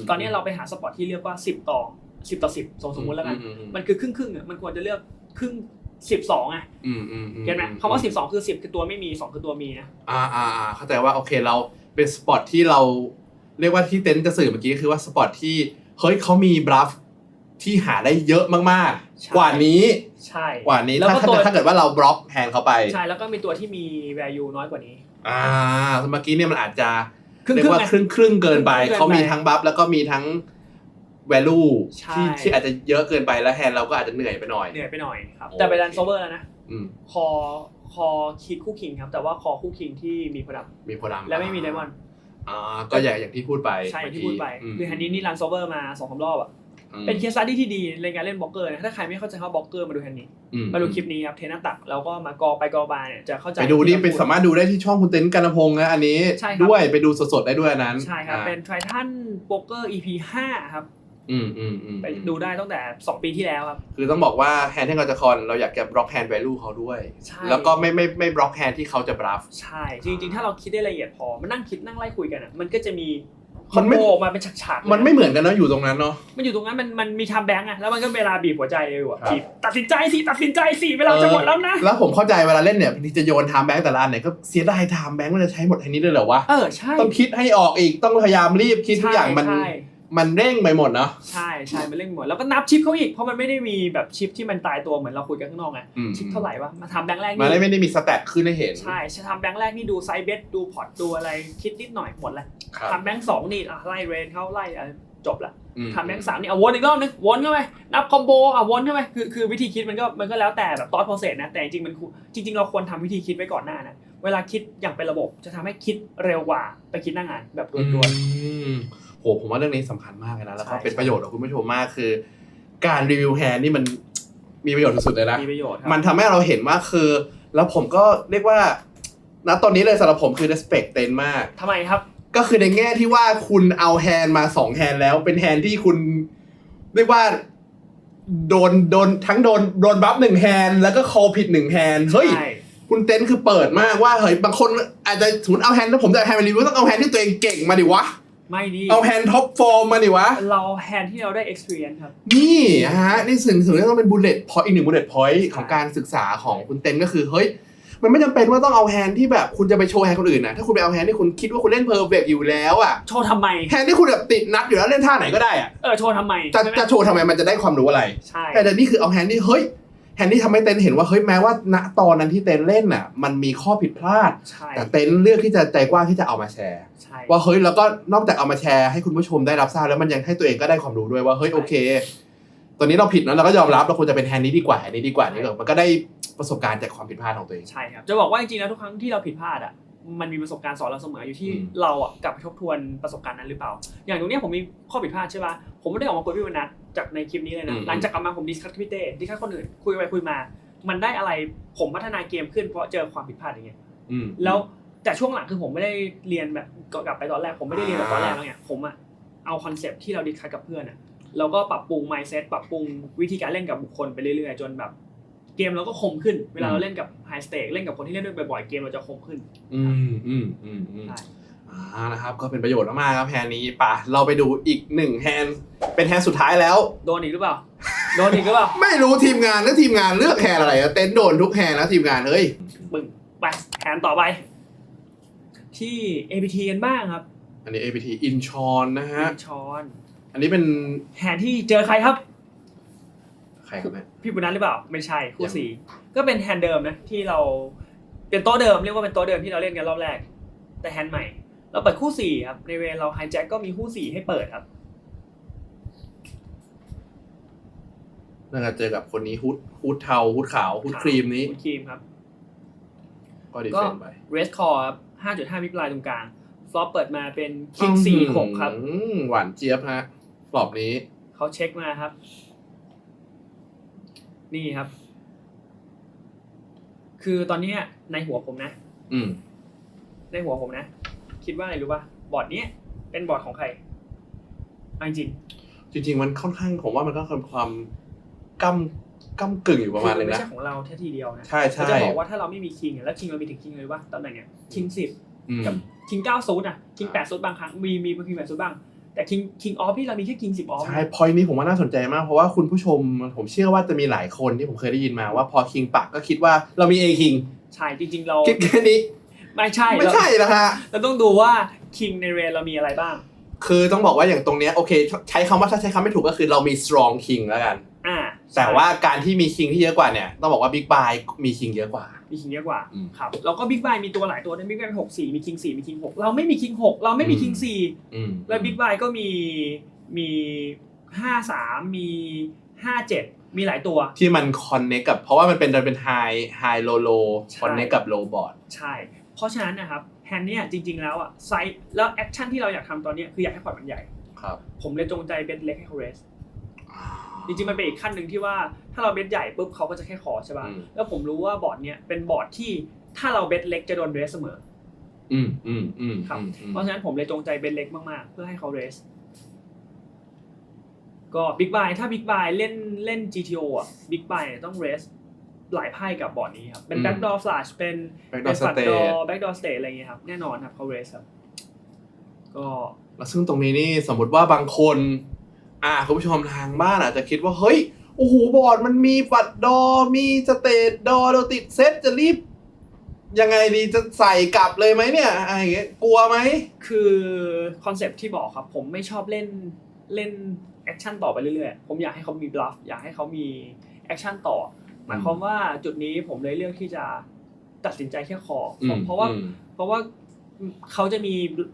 C: ตอนนี้เราไปหาสปอตที่เรียกว่า10 ต่อ 10สมมติแล้วกันมันคือครึ่งมันควรจะเลือกครึ่ง12ไงเห็นไหมคำว่า12คือ10คือตัวไม่มี2คือตัวมีนะ
B: เข้าใจว่าโอเคเราเป็นสปอตที่เราเรียกว่าที่เต็นท์จะสื่อเมื่อกี้คือว่าสปอตที่เฮ้ยเขามีบลัฟที่หาได้เยอะมากๆกว่านี้กว่านี้ถ้าเกิดว่าเราบล็อกแฮนด์เขาไป
C: ใช่แล้วก็มีตัวที่มี value น้อยกว่านี้
B: เมื่อกี้เนี่ยมันอาจจะเรียกว่าครึ่งเกินไปเขามีทั้งบัฟแล้วก็มีทั้งvalue ที่อาจจะเยอะเกินไปแล้วแฮนด์เราก็อาจจะเหนื่อยไปหน่อย
C: ครับแต่ไปดันโซเวอร์แล้วนะคอคิดคู่คิงครับแต่ว่าคอคู่คิงที่มีโพดัมและไม่มีไดมอนด์
B: ก็อย่างที่พูดไป
C: ใช่ที่พูดไปคือแฮนด์นี้รันโซเวอร์มา 2-3 รอบเป็นเคสสตั๊ดดี้ที่ดีในการเล่นบล็อกเกอร์นะถ้าใครไม่เข้าใจว่าบล็อกเกอร์มาดูแฮนด์นี้มาดูคลิปนี้ครับเทหน้าตักแล้วก็มากอมาเนี่ยจะเข้าใจ
B: ไปดูนี่เป็นสามารถดูได้ที่ช่องคุณเต็นท์กันพงษ์นะอันนี้ด้วยไปดูสดๆได้ด้วยนั้น
C: ใช่ครับเป็น Triton Poker EP 5ครับไปดูได้ตั้งแต่2 ปีที่แล้วครับ
B: คือต้องบอกว่าแฮนด์ที่เราจะคอนเราอยากจะบล็อกแฮนด์ value เขาด้วยแล้วก็ไม่บล็อกแฮนด์ที่เขาจะบลัฟ
C: ใช่จริงๆถ้าเราคิดได้ละเอียดพอมันนั่งคิดนั่งไล่คุยกันมันก็จะมีมันโผล่มาเป็นฉาก
B: ๆมันไม่เหมือนกันนะอยู่ตรงนั้นเนาะ
C: มันอยู่ตรงนั้นมันมีทำแบงค์แล้วมันก็เวลาบีบหัวใจเลยว่ะบีบตัดสินใจสิเวลาจะหมดแล้วนะ
B: แล้วผมเข้าใจเวลาเล่นเนี่ยที่จะโยนทำแบงค์แต่ละอันเนี่ยก็เสียดายทำแบงค์มันจะใช้หมดทีนี้เลยเหรอวะ
C: ใช่
B: ต้องคิดให้ออกอีกต้องพยายามรีบคิดทุกอย่างมันเร่งไปหมดเนาะ
C: ใช่มันเร่งหมดแล้วก็นับชิปเขาอีกเพราะมันไม่ได้มีแบบชิปที่มันตายตัวเหมือนเราคุยกันข้างนอกไงชิปเท่าไหร่วะมาทำแบงค์แรก
B: นี่ไม่ได้มีสแตทขึ้นให้เห็น
C: ใช่ทำแบงค์แรกนี่ดูไซส์เบสดูพอร์ตดูอะไรคิดนิดหน่อยหมดแล้วทำแบงค์2นี่ไล่เรนเขาไล่จบละทำแบงค์3นี่วนอีกรอบนึงวนเข้าไปนับคอมโบวนเข้าไปคือวิธีคิดมันก็แล้วแต่แบบตอนโปรเซสนะแต่จริงเราควรทำวิธีคิดไว้ก่อนหน้านะเวลาคิดอย่างเป็นระบบจะทำให้คิดเร็วกว่าไปคิดหน้างานแบบด่วน
B: โหผมว่าเรื่องนี้สำคัญมากเลยนะแล้วก็เป็นประโยชน์กับคุณผู้ชมมากคือการรีวิวแฮนด์นี่มันมีประโยชน์สุดๆเลยนะมันทำให้เราเห็นว่าคือแล้วผมก็เรียกว่าณตอนนี้เลยสำหรับผมคือ respect เต็นมาก
C: ทำไมครับ
B: ก็คือในแง่ที่ว่าคุณเอาแฮนด์มา2แฮนด์แล้วเป็นแฮนด์ที่คุณเรียกว่าโดนทั้งโดนบัฟ1แฮนด์แล้วก็คอผิด1แฮนด์เฮ้ยคุณเต็นคือเปิดมากว่าเฮ้ยบางคนอาจจะสมมุติเอาแฮนด์แล้วผมจะแฮนด์มารีวิวต้องเอาแฮนด์ที่ตัวเองเก่งมาดิวะ
C: ไม่ดี
B: เอาแฮนด์ท็อปฟอร์มมาดิวะ
C: เราแฮนด์ที่เราได้ experience ครับ
B: นี่ฮะนี่สิ่งที่ต้องเป็นบุลเลตพอยต์อีก1บุลเลตพอยต์ของการศึกษาของคุณเต็นก็คือเฮ้ยมันไม่จำเป็นว่าต้องเอาแฮนด์ที่แบบคุณจะไปโชว์แฮนด์คนอื่นนะถ้าคุณไปเอาแฮนด์ที่คุณคิดว่าคุณเล่นเพอร์เฟกต์อยู่แล้วอ่ะ
C: โชว์ทำไม
B: แฮนด์ที่คุณแบบติดนัดอยู่แล้วเล่นท่าไหนก็ได้อ่ะ
C: โชว์ทำไม
B: จะโชว์ทำไมมันจะได้ความรู้อะไร
C: ใช่
B: แต่นี่คือเอาแฮนด์ที่เฮ้ยแฮนด์ที่ทำให้เต็นเห็นว่าเฮ้ยแม้ว่าณตอนนั้นที่เต็นเล่นน่ะมันมีข้อผิดพลาดแต่เต็นเลือกที่จะใจกว้างที่จะเอามาแชร์ว่าเฮ้ยแล้วก็นอกจากเอามาแชร์ให้คุณผู้ชมได้รับทราบแล้วมันยังให้ตัวเองก็ได้ความรู้ด้วยว่าเฮ้ยโอเคตอนนี้เราผิดนะเราก็ยอมรับเราควรจะเป็นแฮนด์นี้ดีกว่าแฮนด์นี้ดีกว่านี่มันก็ได้ประสบการณ์จากความผิดพลาดของตัวเอง
C: ใช่ครับจะบอกว่าจริงๆแล้วทุกครั้งที่เราผิดพลาดมันมีประสบการณ์สอนเราเสมออยู่ที่เรากลับไปทบทวนประสบการณ์นั้นหรือเปล่าอย่างตรงนี้ผมมีข้อผิดพลาดใช่ป่ะผมไม่ได้ออกมาคุยพี่วนัทจากในคลิปนี้เลยนะหลังจากกลับมาผมดิสคัสกับพี่เต้ดิสคัสคนอื่นคุยไปคุยมามันได้อะไรผมพัฒนาเกมขึ้นเพราะเจอความผิดพลาดอย่างเงี้ยแล้วแต่ช่วงหลังคือผมไม่ได้เรียนแบบกลับไปตอนแรกผมไม่ได้เรียนแบบตอนแรกแล้วไงผมเอาคอนเซปต์ที่เราดิสคัสกับเพื่อนแล้วก็ปรับปรุง mindset ปรับปรุงวิธีการเล่นกับบุคคลไปเรื่อยๆจนแบบเกมเราก็คมขึ้นเวลาเราเล่นกับไฮสเต็กเล่นกับคนที่เล่นด้วยบ่อยๆเกมเราจะคมขึ้น
B: นะครับก็เป็นประโยชน์มากๆครับแฮนด์นี้ป่ะเราไปดูอีก1แฮนด์เป็นแฮนด์สุดท้ายแล้ว
C: โดนอีกหรือเปล่าโดนอีกหรือเปล่า
B: ไม่รู้ทีมงานแล้วทีมงานเลือกแฮนด์อะไรเต็นโดนทุกแฮนด์แล้วทีมงานเฮ้ย
C: ปึ้งไปแฮนด์ต่อไปที่ APT กันบ้างครับ
B: อันนี้ APT อินชอนนะฮะ
C: อินชอน
B: อันนี้เป็น
C: แฮนด์ที่เจอใครครับ
B: ใครครับแม่
C: พี่บุญนัทหรือเปล่าไม่ใช่คู่สี่ก็เป็นแฮนด์เดิมนะที่เราเป็นโต๊ะเดิมเรียกว่าเป็นโต๊ะเดิมที่เราเล่นกันรอบแรกแต่แฮนด์ใหม่เราเปิดคู่4ครับในเวลาเราไฮแจ็คก็มีคู่4ให้เปิดครับ
B: น่าจะเจอกับคนนี้ฮูดเทาฮูดขาวฮูดครีมนี้
C: ฮูดครีมครับ
B: ก็ดี
C: ก็
B: เฟนไป
C: เรสคอร์ครับ 5.5 บิ๊กไบลตรงกลางฟลอปเปิดมาเป็นคิง4-6ครับ
B: หวานเจี๊ยบฮะปลอบนี้
C: เขาเช็คมาครับ นี่ครับ คือตอนเนี้ยในหัวผมนะ
B: อืม
C: ในหัวผมนะ คิดว่าอะไรรู้ป่ะ บอร์ดเนี้ยเป็นบอร์ดของใครเอาจริง
B: จริงๆมันค่อนข้างผมว่ามันก็คือความก้ำกึ่งอยู่ประมาณนึง
C: ไม่
B: นะ
C: ใช่ของเราแค่ทีเดียวนะ
B: ใช่ใช่
C: จะบอกว่าถ้าเราไม่มีคิงแล้วคิงเรามีถึงคิงเลยว่าตำแหน่งเนี้ยคิง10
B: อืม
C: กับคิง9ซูดอ่ะคิง8ซูดบางครั้งมีคิง8ซูดบ้างแต่คิงออฟที่เรามีแค่คิง10ออฟ
B: ใช่พอยนี้ผมว่าน่าสนใจมากเพราะว่าคุณผู้ชมผมเชื่อว่าจะมีหลายคนที่ผมเคยได้ยินมาว่าพอคิงปักก็คิดว่าเรามี A คิง
C: ใช่จริงๆเรา
B: คิดแค่นี้
C: ไม่ใช่
B: ไม่ใช่นะฮะ
C: เราต้องดูว่าคิงในเรนเรามีอะไรบ้าง
B: คือต้องบอกว่าอย่างตรงเนี้ยโอเคใช้คำว่าถ้าใช้คำไม่ถูกก็คือเรามี strong king แล้วกัน แต่ว่าการที่มี king ที่เยอะกว่าเนี่ยต้องบอกว่า big buy มี king เยอะกว่า
C: มีคิงเยอะกว่า
B: อืม
C: ครับแล้วก็บิ๊กไบมีตัวหลายตัวนะบิ๊กไบมี6-4มีคิง4มีคิง6เราไม่มีคิง6เราไม่มีคิง4แล้วบิ๊กไบก็มี53มี57มีหลายตัว
B: ที่มัน connect กับเพราะว่ามันเป็น high low low
C: ใช่
B: connect กับ low board
C: ใช่ เพราะฉะนั้นนะครับแฮนด์เนี่ยจริงๆแล้วอ่ะไซส์แล้วแอคชั่นที่เราอยากทำตอนเนี้ยคืออยากให้พอร์ตมันใหญ่
B: ครับ
C: ผมเลยจงใจเบสเล็กให้เขาเรสจริงๆมันเป็นอีกขั้นหนึ่งที่ว่าถ้าเราเบสใหญ่ปุ๊บเขาก็จะแค่คอใช่ป่ะแล้วผมรู้ว่าบอร์ดเนี้ยเป็นบอร์ดที่ถ้าเราเบสเล็กจะโดนเรสเสมอครับเพราะฉะนั้นผมเลยจงใจเบสเล็กมากๆเพื่อให้เขาเรสก็บิ๊กไบถ้าบิ๊กไบเล่น GTO อ่ะบิ๊กไบต้องเรสหลายไพ่กับบอร์ดนี้ครับเป็นแบ็กดอร์ฟลาชเป็น
B: backdoor
C: ฝัด
B: state
C: ดอแบ็กดอร์สเตทอะไรเงี้ยครับแน่นอนครับเขาเรสครับก็
B: แล้วซึ่งตรงนี้นี่สมมติว่าบางคนคุณผู้ชมทางบ้านอาจจะคิดว่าเฮ้ยโอ้โหบอร์ดมันมีฝัดดอมีสเตทดอเราติดเซตจะรีบยังไงดีจะใส่กลับเลยไหมเนี่ยอะไรอย่างเงี้ยกลัวไหม
C: คือคอนเซปต์ที่บอกครับผมไม่ชอบเล่นแอคชั่นต่อไปเรื่อยๆผมอยากให้เขามีบลัฟอยากให้เขามีแอคชั่นต่อหมายความว่าจุดนี้ผมเลยเลือกที่จะตัดสินใจแค่คอเพราะว่าเขาจะมี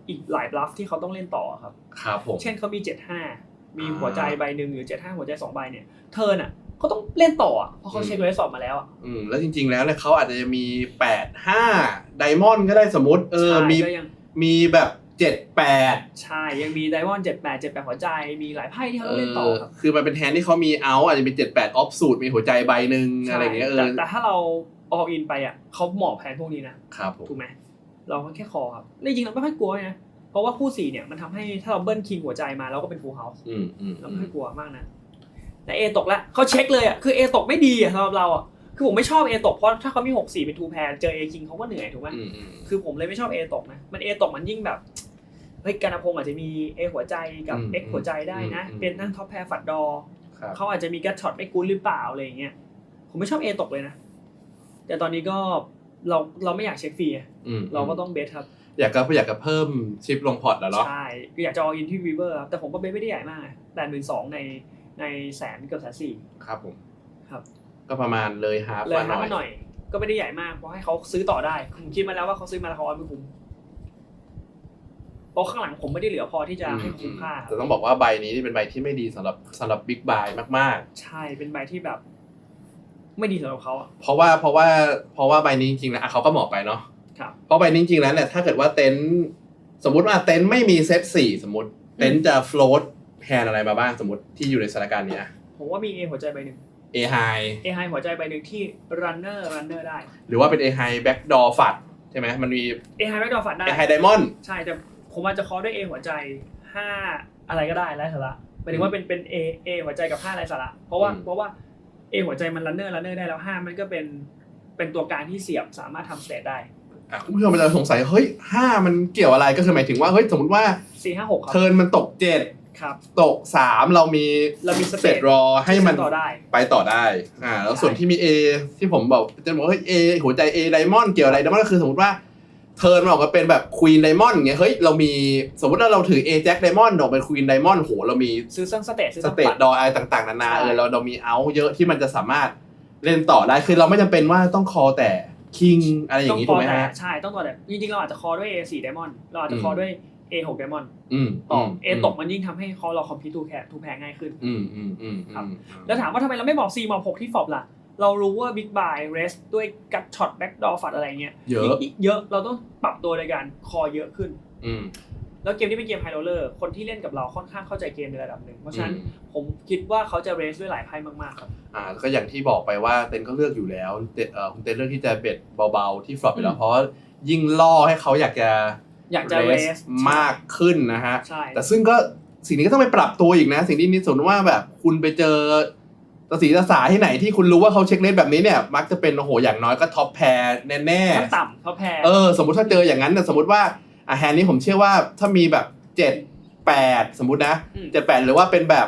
C: อีกหลายบลัฟที่เขาต้องเล่นต่อครับ
B: ครับผม
C: เช่นเขามี75มีหัวใจใบหนึ่งหรือ75หัวใจ2ใบเนี่ยเทิร์นอ่ะเขาต้องเล่นต่อเพราะเขาเช็คเรสสอบมาแล้วอ่ะ
B: แล้วจริงๆแล้วเนี่ยเขาอาจจะมี85ไดมอนด์ก็ได้สมมติมีแบบ78
C: ใช่ยังมีไดมอนด์78หัวใจมีหลายไพ่ที่เขาต้องเล่นต่อครับ
B: คือมันเป็นแทนที่เขามีเอาอาจจะเป็น78ออฟสูตรมีหัวใจใบหนึ่งอะไรอย่างเงี้ย
C: แต่ถ้าเรา all in ไปอ่ะเขาหมอบแผนพวกนี้นะครับ ถูกไหมเราแค่คอครับจริงๆเราไม่ค่อยกลัวนะเพราะว่าคู่4เนี่ยมันทำให้ถ้าเราเบิ้ลคิงหัวใจมาเราก็เป็นฟูลเฮาส์เราไม่ค่อยกลัวมากนะแต่ A ตกแล้วเขาเช็คเลยอ่ะคือ A ตกไม่ดีอ่ะสำหรับเราอ่ะคือผมไม่ชอบ A ตกเพราะถ้าเขามี6-4เป็น2 pair เจอ A king เขาก็เหนื่อยถูกไหมคือผมเลยไม่ชอบ A ตกนะมัน A ตกมันยิ่งแบบเฮ้ยการณพงศ์อาจจะมี A หัวใจกับ X หัวใจได้นะเป็นนั่งท็อปแพร์ฝัดดอเขาอาจจะมีกัตช็อตไม่กุ้นหรือเปล่าอะไรอย่างเงี้ยผมไม่ชอบ A ตกเลยนะแต่ตอนนี้ก็เราไม่อยากเช็คฟรีเราก็ต้องเบสครับ
B: อยากจะเพิ่มชิปลงพอร์ตแล้วเนาะ
C: ใช่คืออยากจะ all in ที่ Weaver ครับแต่ผมก็เบสไม่ได้ใหญ่มาก82,000ในแสนเกือบ140,000
B: ครับผม
C: ครับ
B: ก็ประมาณเลยฮาร์ฟ
C: มาหน่อยก็ไม่ได้ใหญ่มากเพราะให้เขาซื้อต่อได้ผมคิดมาแล้วว่าเขาซื้อมาแล้วเขาเอาไม่คุ้มเพราะข้างหลังผมไม่ได้เหลือพอที่จะให้คุ้มค่า
B: แต่ต้องบอกว่าใบนี้นี่เป็นใบที่ไม่ดีสำหรับบิ๊กบายมาก
C: ๆใช่เป็นใบที่แบบไม่ดีสำหรับเขา
B: เพราะว่าใบนี้จริงๆนะเขาก็เหมาะไปเนาะเพราะใบนี้จริงๆแล้วเนี่ยถ้าเกิดว่าเต็นท์สมมติว่าเต็นท์ไม่มีเซต4สมมติเต็นท์จะโฟลตแทนอะไรมาบ้างสมมติที่อยู่ในสถานการณ์นี้
C: ผมว่ามี A หัวใจใบหนึ่ง
B: A high
C: หัวใจใบหนึ่งที่ runner ได้
B: หรือว่าเป็น A high backdoor ฝัดใช่ไหมมันมี
C: A high backdoor ฝัดได้
B: A high diamond
C: ใช่แต่ผมอาจจะคอด้วย A หัวใจ5อะไรก็ได้ไร้สาระหมายถึงว่าเป็น A หัวใจกับ5ไร้สาระเพราะว่า A หัวใจมัน runner ได้แล้ว5มันก็เป็นตัวกลางที่เสียบสามารถทำ state ได้
B: คุณผู้ชมมันจะสงสัยเฮ้ย5มันเกี่ยวอะไรก็คือหมายถึงว่าเฮ้ยสมมติว่า
C: 4 5 6ครับ
B: เทิร์นมันตก7
C: ครับ
B: ตก3เรามี
C: สเตต
B: รอให้มันไปต่อได้ แล้วส่วนที่มี A ที่ผมบอกจะบอกเฮ้ย A หัวใจ A Diamond เกี่ยวอะไร Diamond ก็คือสมมติว่าเทิร์นมันออกมาเป็นแบบ Queen Diamond อย่างเงี้ยเฮ้ยเรามีสมมติว่าเราถือ A Jack Diamond ออกเป็น Queen Diamond โหเรามี
C: ซื้อสเตต
B: ดออะไรต่างๆนานาเรามีเอาเยอะที่มันจะสามารถเล่นต่อได้คือเราไม่จำเป็นว่าต้องคอแต่ คิงอะไรอย่างนี้ถูกไหมฮะ
C: ใช่ต้องต่อแต่จริงๆเราอาจจะคอด้วย A4 Diamond เราอาจจะคอด้วย A6 Diamond
B: ต่อ
C: A ตกมันยิ่งทำให้เราคอมพิวทูแพ้ง่ายขึ้น
B: ครับ
C: แล้วถามว่าทำไมเราไม่บอก C ม6ที่ฟอบล่ะเรารู้ว่า Big Buy Rest ด้วยกัตช็อตแบ็กดอร์ฟัดอะไรเงี้ยเยอะเราต้องปรับตัวในการคอเยอะขึ้นแล้วเกมนี้เป็นเกมไฮโรลเลอร์คนที่เล่นกับเราค่อนข้างเข้าใจเกมในระดับหนึ่งเพราะฉะนั้นผมคิดว่าเขาจะเรสด้วยหลายไพ่มากๆครับ
B: ก็อย่างที่บอกไปว่าเต็นก็เลือกอยู่แล้วคุณเต็นเลือกที่จะเบ็ดเบาๆที่ฟลอปไปแล้วเพราะยิ่งล่อให้เขาอยากจะเรสมากขึ้นนะฮะแต่ซึ่งก็สิ่งนี้ก็ต้องไปปรับตัวอีกนะสิ่งที่นิสสนว่าแบบคุณไปเจอตาสีตาสาที่ไหนที่คุณรู้ว่าเขาเช็คเลสแบบนี้เนี่ยมักจะเป็นโอ้โหอย่างน้อยก็ท็อปแพร์แน่
C: ๆต่ำท็อปแพร์
B: สมมติถ้าเจออย่างนั้นสมมติว่าแฮนด์นี้ผมเชื่อว่าถ้ามีแบบ7-8สมมุตินะ7-8หรือว่าเป็นแบบ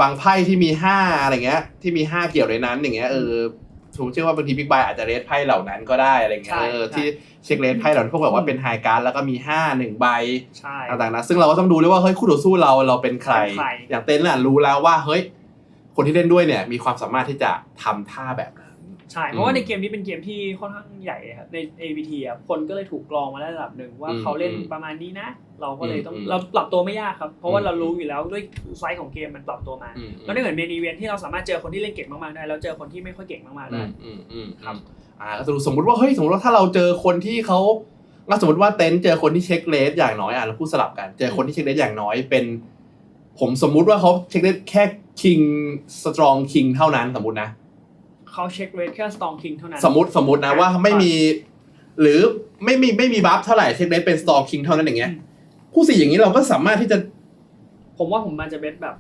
B: บางไพ่ที่มี5อะไรเงี้ยที่มี5เกี่ยวในนั้นอย่างเงี้ยผมเชื่อว่าบางทีบิ๊กไบอาจจะเรสไพ่เหล่านั้นก็ได้อะไรเงี้ยที่เช็คเรสไพ่เหล่านั้นพวกแบบว่าเป็นไฮการ์ดแล้วก็มี5 1ใบต่างๆนะซึ่งเราก็ต้องดูด้วยว่าเฮ้ยคู่ต่อสู้เราเป็นใครอย่างเต้นน่ะรู้แล้วว่าเฮ้ยคนที่เล่นด้วยเนี่ยมีความสามารถที่จะทำท่าแบบนั้น
C: ใช่เพราะว่าในเกมนี้เป็นเกมที่ค่อนข้างใหญ่ครับใน AVT อ่ะคนก็เลยถูกกรองมาได้ระดับหนึ่งว่าเขาเล่นประมาณนี้นะเราก็เลยต้องเราปรับตัวไม่ยากครับเพราะว่าเรารู้อยู่แล้วด้วยไซส์ของเกมมันปรับตัวมาแล้วในเหมือนเมนอีเวนท์ที่เราสามารถเจอคนที่เล่นเก่งมากๆได้แล้วเจอคนที่ไม่ค่อยเก่งมากๆได้
B: ครับสมมติว่าเฮ้ยสมมติว่าถ้าเราเจอคนที่เขาสมมติว่าเต็นเจอคนที่เช็คเลสอย่างน้อยเราพูดสลับกันเจอคนที่เช็คเลสอย่างน้อยเป็นผมสมมุติว่าเขาเช็คเลสแค่คิงสตรองคิงเท่านั้นสมมตินะ
C: เขาเช็คเรทแค่ Strong King เท่านั้น
B: สมมตินะว่าไม่มีหรือไม่มีบัฟเท่าไหร่เช็คเรทเป็น Strong King เท่านั้นอย่างเงี้ยคู่4อย่างนี้เราก็สามารถที่จะ
C: ผมว่าผมมันจะเบสแบบ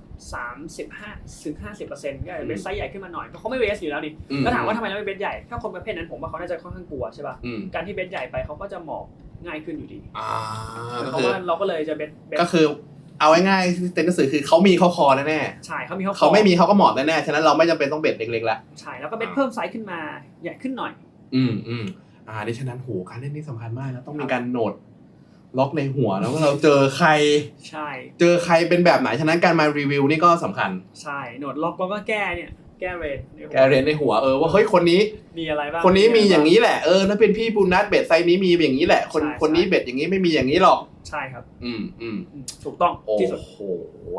C: 35ถึง 50% ก็เบสไซส์ใหญ่ขึ้นมาหน่อยเพราะเขาไม่เบสอยู่แล้วนี่แล้วถามว่าทำไมเราไม่เบสใหญ่ถ้าคนประเภทนั้นผมว่าเขาน่าจะค่อนข้างกลัวใช่ป่ะการที่เบสใหญ่ไปเขาก็จะหมอบง่ายขึ้นอยู่ดีเพราะว่าเราก็เลยจะเบส
B: ก็คือเอาง่ายๆเต็นท์หนังสือคือเขามีเขาคอแน่
C: ๆใช่เขามีเขา
B: ไม่มีเขาก็หมอบแน่ๆฉะนั้นเราไม่จำเป็นต้องเบ็ดเล็กๆละ
C: ใช่แล้วก็เบ็ดเพิ่มไซส์ขึ้นมาใหญ่ขึ้นหน่อย
B: ดิฉะนั้นโหการเล่นนี่สำคัญมากนะต้องมีการโหนดล็อกในหัวแล้วว่าเราเจอใคร
C: ใช่
B: เจอใครเป็นแบบไหนฉะนั้นการมารีวิวนี่ก็สำคัญ
C: ใช่โหนดล็อกแล้วก็แก้เรท
B: ในหัวว่าเฮ้ยคนนี้
C: มีอะไรบ้าง
B: คนนี้มีอย่างนี้แหละถ้าเป็นพี่ปูนัทเบ็ดไซส์นี้มีอย่างนี้แหละคนนี้เบ็ดอย่างนี้ไม่มีอย่างนี้หรอก
C: ใช่ครับ
B: ถูกต้องโอ้โห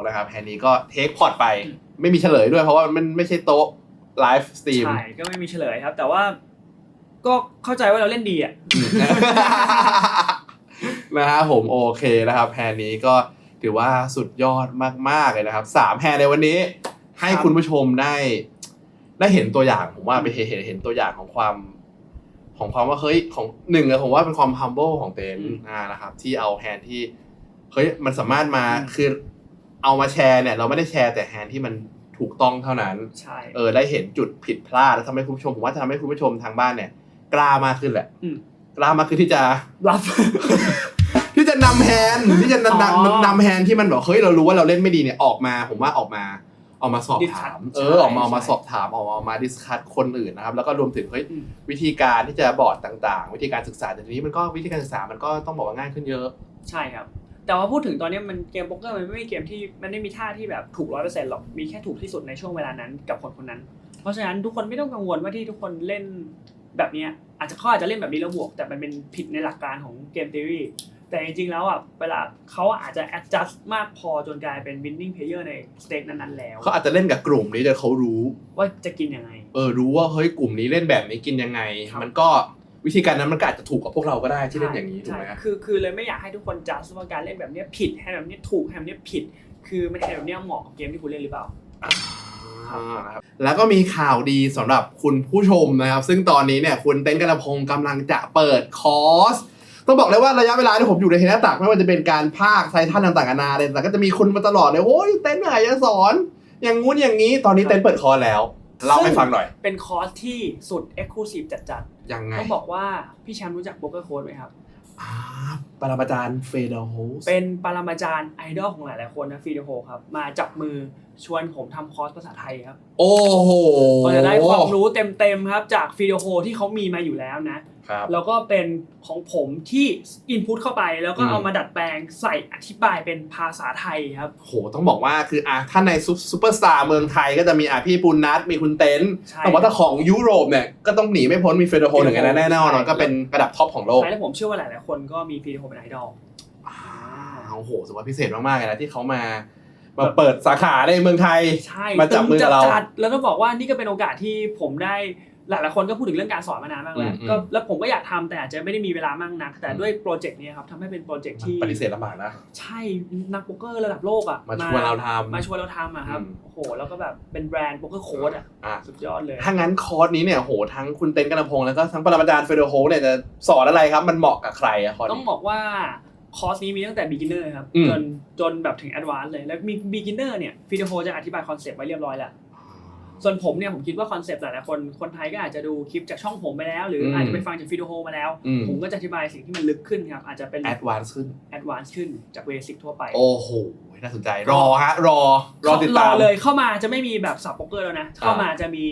B: นะครับแฮนนี้ก็เทคพอร์ตไปไม่มีเฉลยด้วยเพราะว่ามันไม่ใช่โต๊ะไลฟ์สตรีม
C: ใช่ก็ไม่มีเฉลยครับแต่ว่าก็เข้าใจว่าเราเล่นดีอ่ะ
B: นะครับผมโอเคนะครับแฮนนี้ก็ถือว่าสุดยอดมากๆเลยนะครับ3แฮนในวันนี้ให้คุณผู้ชมได้เห็นตัวอย่างผมว่าไปเห็นตัวอย่างของความว่าเฮ้ยของหนึ่งเลยผมว่าเป็นความ humble ของเต็นนะครับที่เอาแฮนด์ที่เฮ้ยมันสามารถมาคือเอามาแชร์เนี่ยเราไม่ได้แชร์แต่แฮนด์ที่มันถูกต้องเท่านั้น
C: ใช่
B: ได้เห็นจุดผิดพลาดแล้วทำให้คุณผู้ชมผมว่าจะทำให้คุณผู้ชมทางบ้านเนี่ยกล้ามากขึ้นแหละกล้ามากขึ้นที่จะ
C: รับ
B: ที่จะนำแฮนด์ที่จะนำแฮนด์ที่มันบอกเฮ้ยเรารู้ว่าเราเล่นไม่ดีเนี่ยออกมาผมว่าออกมาสอบถามออกมาสอบถามออกมาดิสคัสคนอื่นนะครับแล้วก็รวมถึงเฮ้ยวิธีการที่จะบอร์ดต่างๆวิธีการศึกษาแต่ทีนี้มันก็วิธีการศึกษามันก็ต้องบอกว่าง่ายขึ้นเยอะ
C: ใช่ครับแต่ว่าพูดถึงตอนนี้มันเกมโป๊กเกอร์มันไม่มีเกมที่มันไม่มีท่าที่แบบถูก 100% หรอกมีแค่ถูกที่สุดในช่วงเวลานั้นกับคนนั้นเพราะฉะนั้นทุกคนไม่ต้องกังวลว่าที่ทุกคนเล่นแบบนี้อาจจะเล่นแบบนี้แล้วบวกแต่มันเป็นผิดในหลักการของเกมทฤษฎีแต่จริงๆแล้วเวลาเขาอาจจะ adjust มากพอจนกลายเป็น winning player ในสเต็กนั้นๆแล้ว
B: เขาอาจจะเล่นกับกลุ่มนี้แต่เขารู้
C: ว่าจะกินยังไง
B: รู้ว่าเฮ้ยกลุ่มนี้เล่นแบบนี้กินยังไงมันก็วิธีการนั้นมันก็อาจจะถูกกับพวกเราก็ได้ที่เล่นอย่างนี้ถูกไหม
C: คือเลยไม่อยากให้ทุกคน judge ว่าการเล่นแบบนี้ผิดให้แบบนี้ถูกให้แบบนี้ผิดคือมันให้แบบนี้เหมาะกับเกมที่คุณเล่นหรือเปล่า
B: แล้วก็มีข่าวดีสำหรับคุณผู้ชมนะครับซึ่งตอนนี้เนี่ยคุณเต้นกระพงกำลังจะเปิดคอร์สต้องบอกเลยว่าระยะเวลาที่ผมอยู่ในเทนตักไม่ว่าจะเป็นการภาคไซท่านต่างๆนานาเลยแต่ก็จะมีคนมาตลอดเลยโอ้ยเต้นไหนจะสอนอย่างงู้นอย่างนี้ตอนนี้เต้นเปิดคอร์สแล้วเล่าให้ฟังหน่อย
C: เป็นคอร์สที่สุด Exclusive จัด
B: ๆยังไง
C: ต้องบอกว่าพี่แชมป์รู้จักโป๊กเกอร์โค้ดไหมครับ
B: ปรมาจารย์เฟเดอร์โฮส
C: เป็นปรมาจารย์ไอดอลของหลายๆคนนะเฟเดอร์โฮครับมาจับมือชวนผมทำคอร์สภาษาไทยครับ
B: โอ้โห
C: ก็จะได้ความรู้เต็มๆครับจากเฟเดอร์โฮที่เขามีมาอยู่แล้วนะแล้วก็เป็นของผมที่อินพุตเข้าไปแล้วก็เอามาดัดแปลงใส่อธิบายเป็นภาษาไทยครับ
B: โหต้องบอกว่าคือถ้าในซุปเปอร์สตาร์เมืองไทยก็จะมีพี่ปุณณัฐมีคุณเต้นแต่ว่าถ้าของยุโรปเนี่ยก็ต้องหนีไม่พ้นมีเฟเดอร์โฮหนึ่งแน่นอนก็เป็นระดับท็อปของโลก
C: ใช่แล้วผมเชื่อว่าหลายๆคนก็มีเฟเดอร์โฮเป็นไอดอล
B: โอ้โหสมมติพิเศษมากๆเลยนะที่เขามาเปิดสาขาในเมืองไทย
C: ใช่
B: มาจับมือกับเรา
C: จัดแล้วก็บอกว่านี่ก็เป็นโอกาสที่ผมได้หลายๆคนก็พูดถึงเรื่องการสอนมานานมากแล้วก็แล้วผมก็อยากทำแต่อาจจะไม่ได้มีเวลามากนักแต่ด้วยโปรเจกต์นี้ครับทำให้เป็นโปรเจกต์ที่
B: ปฏิเสธลำบากนะ
C: ใช่นักโป๊กเกอร์ระดับโลกอ่ะ
B: มาชวนเราทำ
C: มาชวนเราทำอ่ะครับโอ้โหแล้วก็แบบเป็นแบรนด์โป๊กเกอร์โค้ดอ่ะสุดยอดเลย
B: ถ้างั้นคอร์สนี้เนี่ยโหทั้งคุณเต้นกนพงศ์แล้วก็ทั้งปรมาจารย์เฟโดโฮเนี่ยจะสอนอะไรครับมันเหมาะกับใครอะคอร์ส
C: ต้อง
B: นี้
C: บอกว่าคอร์สนี้มีตั้งแต่ beginner ครับจนแบบถึง advanced เลยแล้วมี beginner เนี่ยฟีโดโฮจะอธิบายคอนเซปต์ไว้เรียบร้อยแล้วส่วนผมเนี่ยผมคิดว่าคอนเซปต์หลายๆคนไทยก็อาจจะดูคลิปจากช่องผมไปแล้วหรืออาจจะไปฟังจากฟีโดโฮมาแล้วผมก็จะอธิบายสิ่งที่มันลึกขึ้นครับอาจจะเป็น
B: advanced
C: ขึ้นจากเบสิกทั่วไป
B: โอ้โหน่าสนใจรอติดตาม
C: เลยเข้ามาจะไม่มีแบบสับโป๊กเกอร์แล้วนะเข้ามาจะมี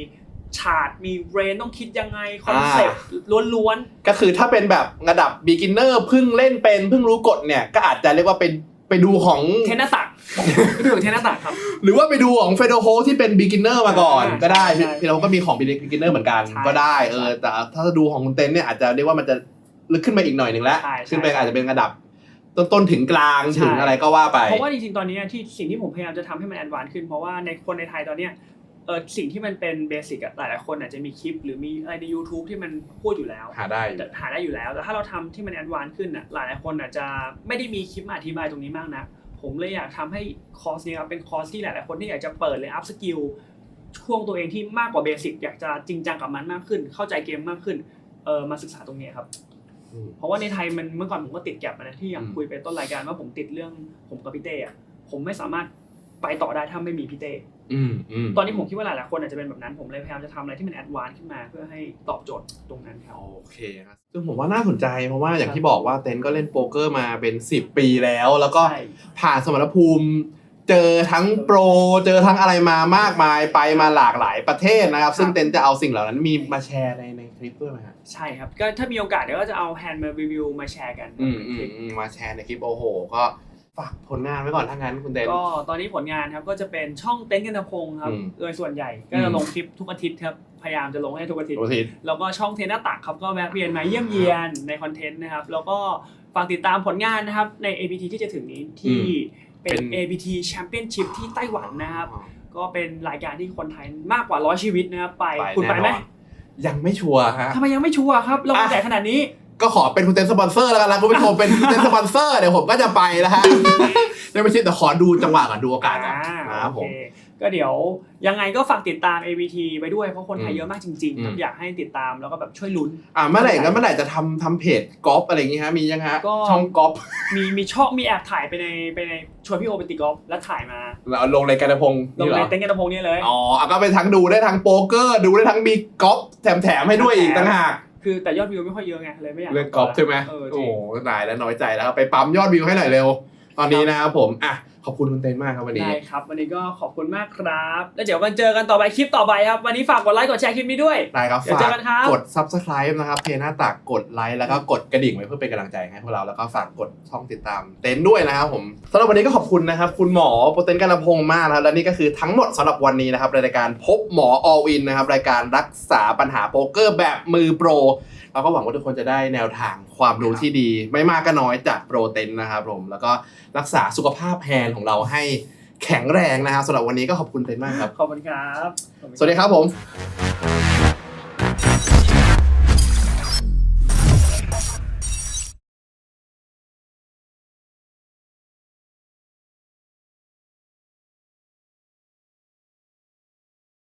C: ฉากมีเรนต้องคิดยังไงคอนเซปต์ล้วน
B: ๆก็คือถ้าเป็นแบบระดับ beginner เพิ่งเล่นเป็นเพิ่งรู้กฎเนี่ยก็อาจจะเรียกว่าเป็นไปดูของ
C: เทนนัตักไปดูของเทนนัตักครับ
B: หรือว่าไปดูของเฟโดโฮที่เป็น beginner มาก่อนก็ได้พี่เราก็มีของ beginner เหมือนกันก็ได้แต่ถ้าดูของคุณเต้นเนี่ยอาจจะเรียกว่ามันจะลึกขึ้นไปอีกหน่อยนึงแล้วขึ้นไปอาจจะเป็นระดับต้นถึงกลางถึงอะไรก็ว่าไป
C: เพราะว่าจริงๆตอนนี้ที่สิ่งที่ผมพยายามจะทำให้มันแอดวานซ์ขึ้นเพราะว่าในคนในไทยตอนเนี้ยสิ่งที่มันเป็นเบสิกอะหลายๆคนอาจจะมีคลิปหรือมีอะไรใน YouTube ที่มันพูดอยู่แล้วหาได้อยู่แล้วแต่ถ้าเราทำที่มันแอดวานซ์ขึ้นอะหลายๆคนอาจจะไม่ได้มีคลิปมาอธิบายตรงนี้มากนะผมเลยอยากทำให้คอร์สนี้ครับเป็นคอร์สที่หลายๆคนที่อยากจะเปิดเลยอัพสกิลช่วงตัวเองที่มากกว่าเบสิกอยากจะจริงจังกับมันมากขึ้นเข้าใจเกมมากขึ้นมาศึกษาตรงนี้ครับเพราะว่าในไทยมันเมื่อก่อนผมก็ติดแก็บนะที่อย่างคุยไปต้นรายการว่าผมติดเรื่องผมกับพี่เต้อะผมไม่สามารถไปต่อได้ถ้าไม่มีพี่เต้ตอนนี้ผมคิดว่าหลายๆคนอาจจะเป็นแบบนั้นผมเลยพยายามจะทำอะไรที่มันแอดวานซ์ขึ้นมาเพื่อให้ตอบโจทย์ตรงนั้นครับ
B: โอเคครับซึ่งผมว่าน่าสนใจเพราะว่าอย่างที่บอกว่าเต้นก็เล่นโป๊กเกอร์มาเป็น10 ปีแล้วก็ผ่านสมรภูมิเจอทั้งโปรเจอทั้งอะไรมามากมายไปมาหลากหลายประเทศนะครับซึ่งเต้นจะเอาสิ่งเหล่านั้นมีมาแชร์ในคลิปด้วยไหมครับ
C: ใช่ครับก็ถ้ามีโอกาสเดี๋ยวก็จะเอาแฮนด์มารีวิวมาแชร์กัน
B: มาแชร์ในคลิปโอ้โหก็ฝากผลงานไว้ก่อนถ้างั้นคุณเต้น
C: ก็ตอนนี้ผลงานครับก็จะเป็นช่องเต้นกันพงครับโดยส่วนใหญ่ก็จะลงคลิปทุกอาทิตย์ครับพยายามจะลงให้ทุกอาทิตย์แล้วก็ช่องเทนหน้าตักครับก็แวะเวียนมาเยี่ยมเยียนในคอนเทนต์นะครับแล้วก็ฝากติดตามผลงานนะครับใน APT ที่จะถึงนี้ที่เป็น APT Championship ที่ไต้หวันนะครับก็เป็นรายการที่คนไทยมากกว่า100ชีวิตนะครับไปคุณไปไหม
B: ยังไม่ชัวร์ฮะ
C: ทำไมยังไม่ชัวร์ครับเราแจกขนาดนี้
B: ก็ขอเป็นคุณเต้นสปอนเซอร์แล้วกันนะคุณผู้ชมเป็นเต้นสปอนเซอร์เดี๋ยวผมก็จะไปแล้วฮะไม่ใช่แต่ขอดูจังหวะก่อนดูโอกาสก่อนนะครับผม
C: ก็เดี๋ยวยังไงก็ฝากติดตาม ABT ไปด้วยเพราะคนไทยเยอะมากจริงๆอยากให้ติดตามแล้วก็แบบช่วยลุ้น
B: เมื่อไหร่จะทำเพจกอล์ฟอะไรอย่างงี้ฮะมียังฮะช่องกอล์ฟ
C: มีช่องมีแอบถ่ายไปในชวนพี่โอไปตีกอล์ฟแล้วถ่ายมา
B: แล้วลงในกันพงศ์
C: ลงในเต้นกันพงศ์นี่เลย
B: ก็ไปทั้งดูได้ทั้งโป๊กเกอร์ดูได้ทั้งมีกอล์ฟแถมให้ด้วยอีกต่างหาก
C: คือแต่ยอดวิวไม่ค่อยเยอะไงเลยไม่อยาก
B: เล่นกอล์ฟใช่ไหมโอ้ตายแล้วน้อยใจแล้วไปปั๊มยอดวิวให้หน่อยเร็วตอนนี้นะครับผมขอบคุณคุณเต้นมากครับวันนี้
C: ได้ครับวันนี้ก็ขอบคุณมากครับแล้วเดี๋ยวกันเจอกันต่อไปคลิปต่อไปครับวันนี้ฝากกดไลค์กดแชร์คลิปนี้ด้วย
B: ได้ครับ
C: ฝาก
B: กด Subscribe นะครับเพจหน้าตักกดไลค์แล้วก็กดกระดิ่งไว้เพื่อเป็นกำลังใจให้พวกเราแล้วก็ฝากกดช่องติดตามเต้นด้วยนะครับผมสำหรับวันนี้ก็ขอบคุณนะครับคุณหมอโปรเต้นกันพงศ์มากนะครับและนี่ก็คือทั้งหมดสำหรับวันนี้นะครับรายการพบหมอ All In นะครับรายการรักษาปัญหาโป๊กเกอร์แบบมือโปรเราก็หวังว่าทุกคนจะได้แนวทางความรู้ที่ดีไม่มากก็น้อยจากโปรเต้นนะครับผมแล้วก็รักษาสุขภาพแฮนด์ของเราให้แข็งแรงนะครับสำหรับวันนี้ก็ขอบคุณเต้นมากครับ
C: ขอบคุณครับ
B: สวัสดีครับผม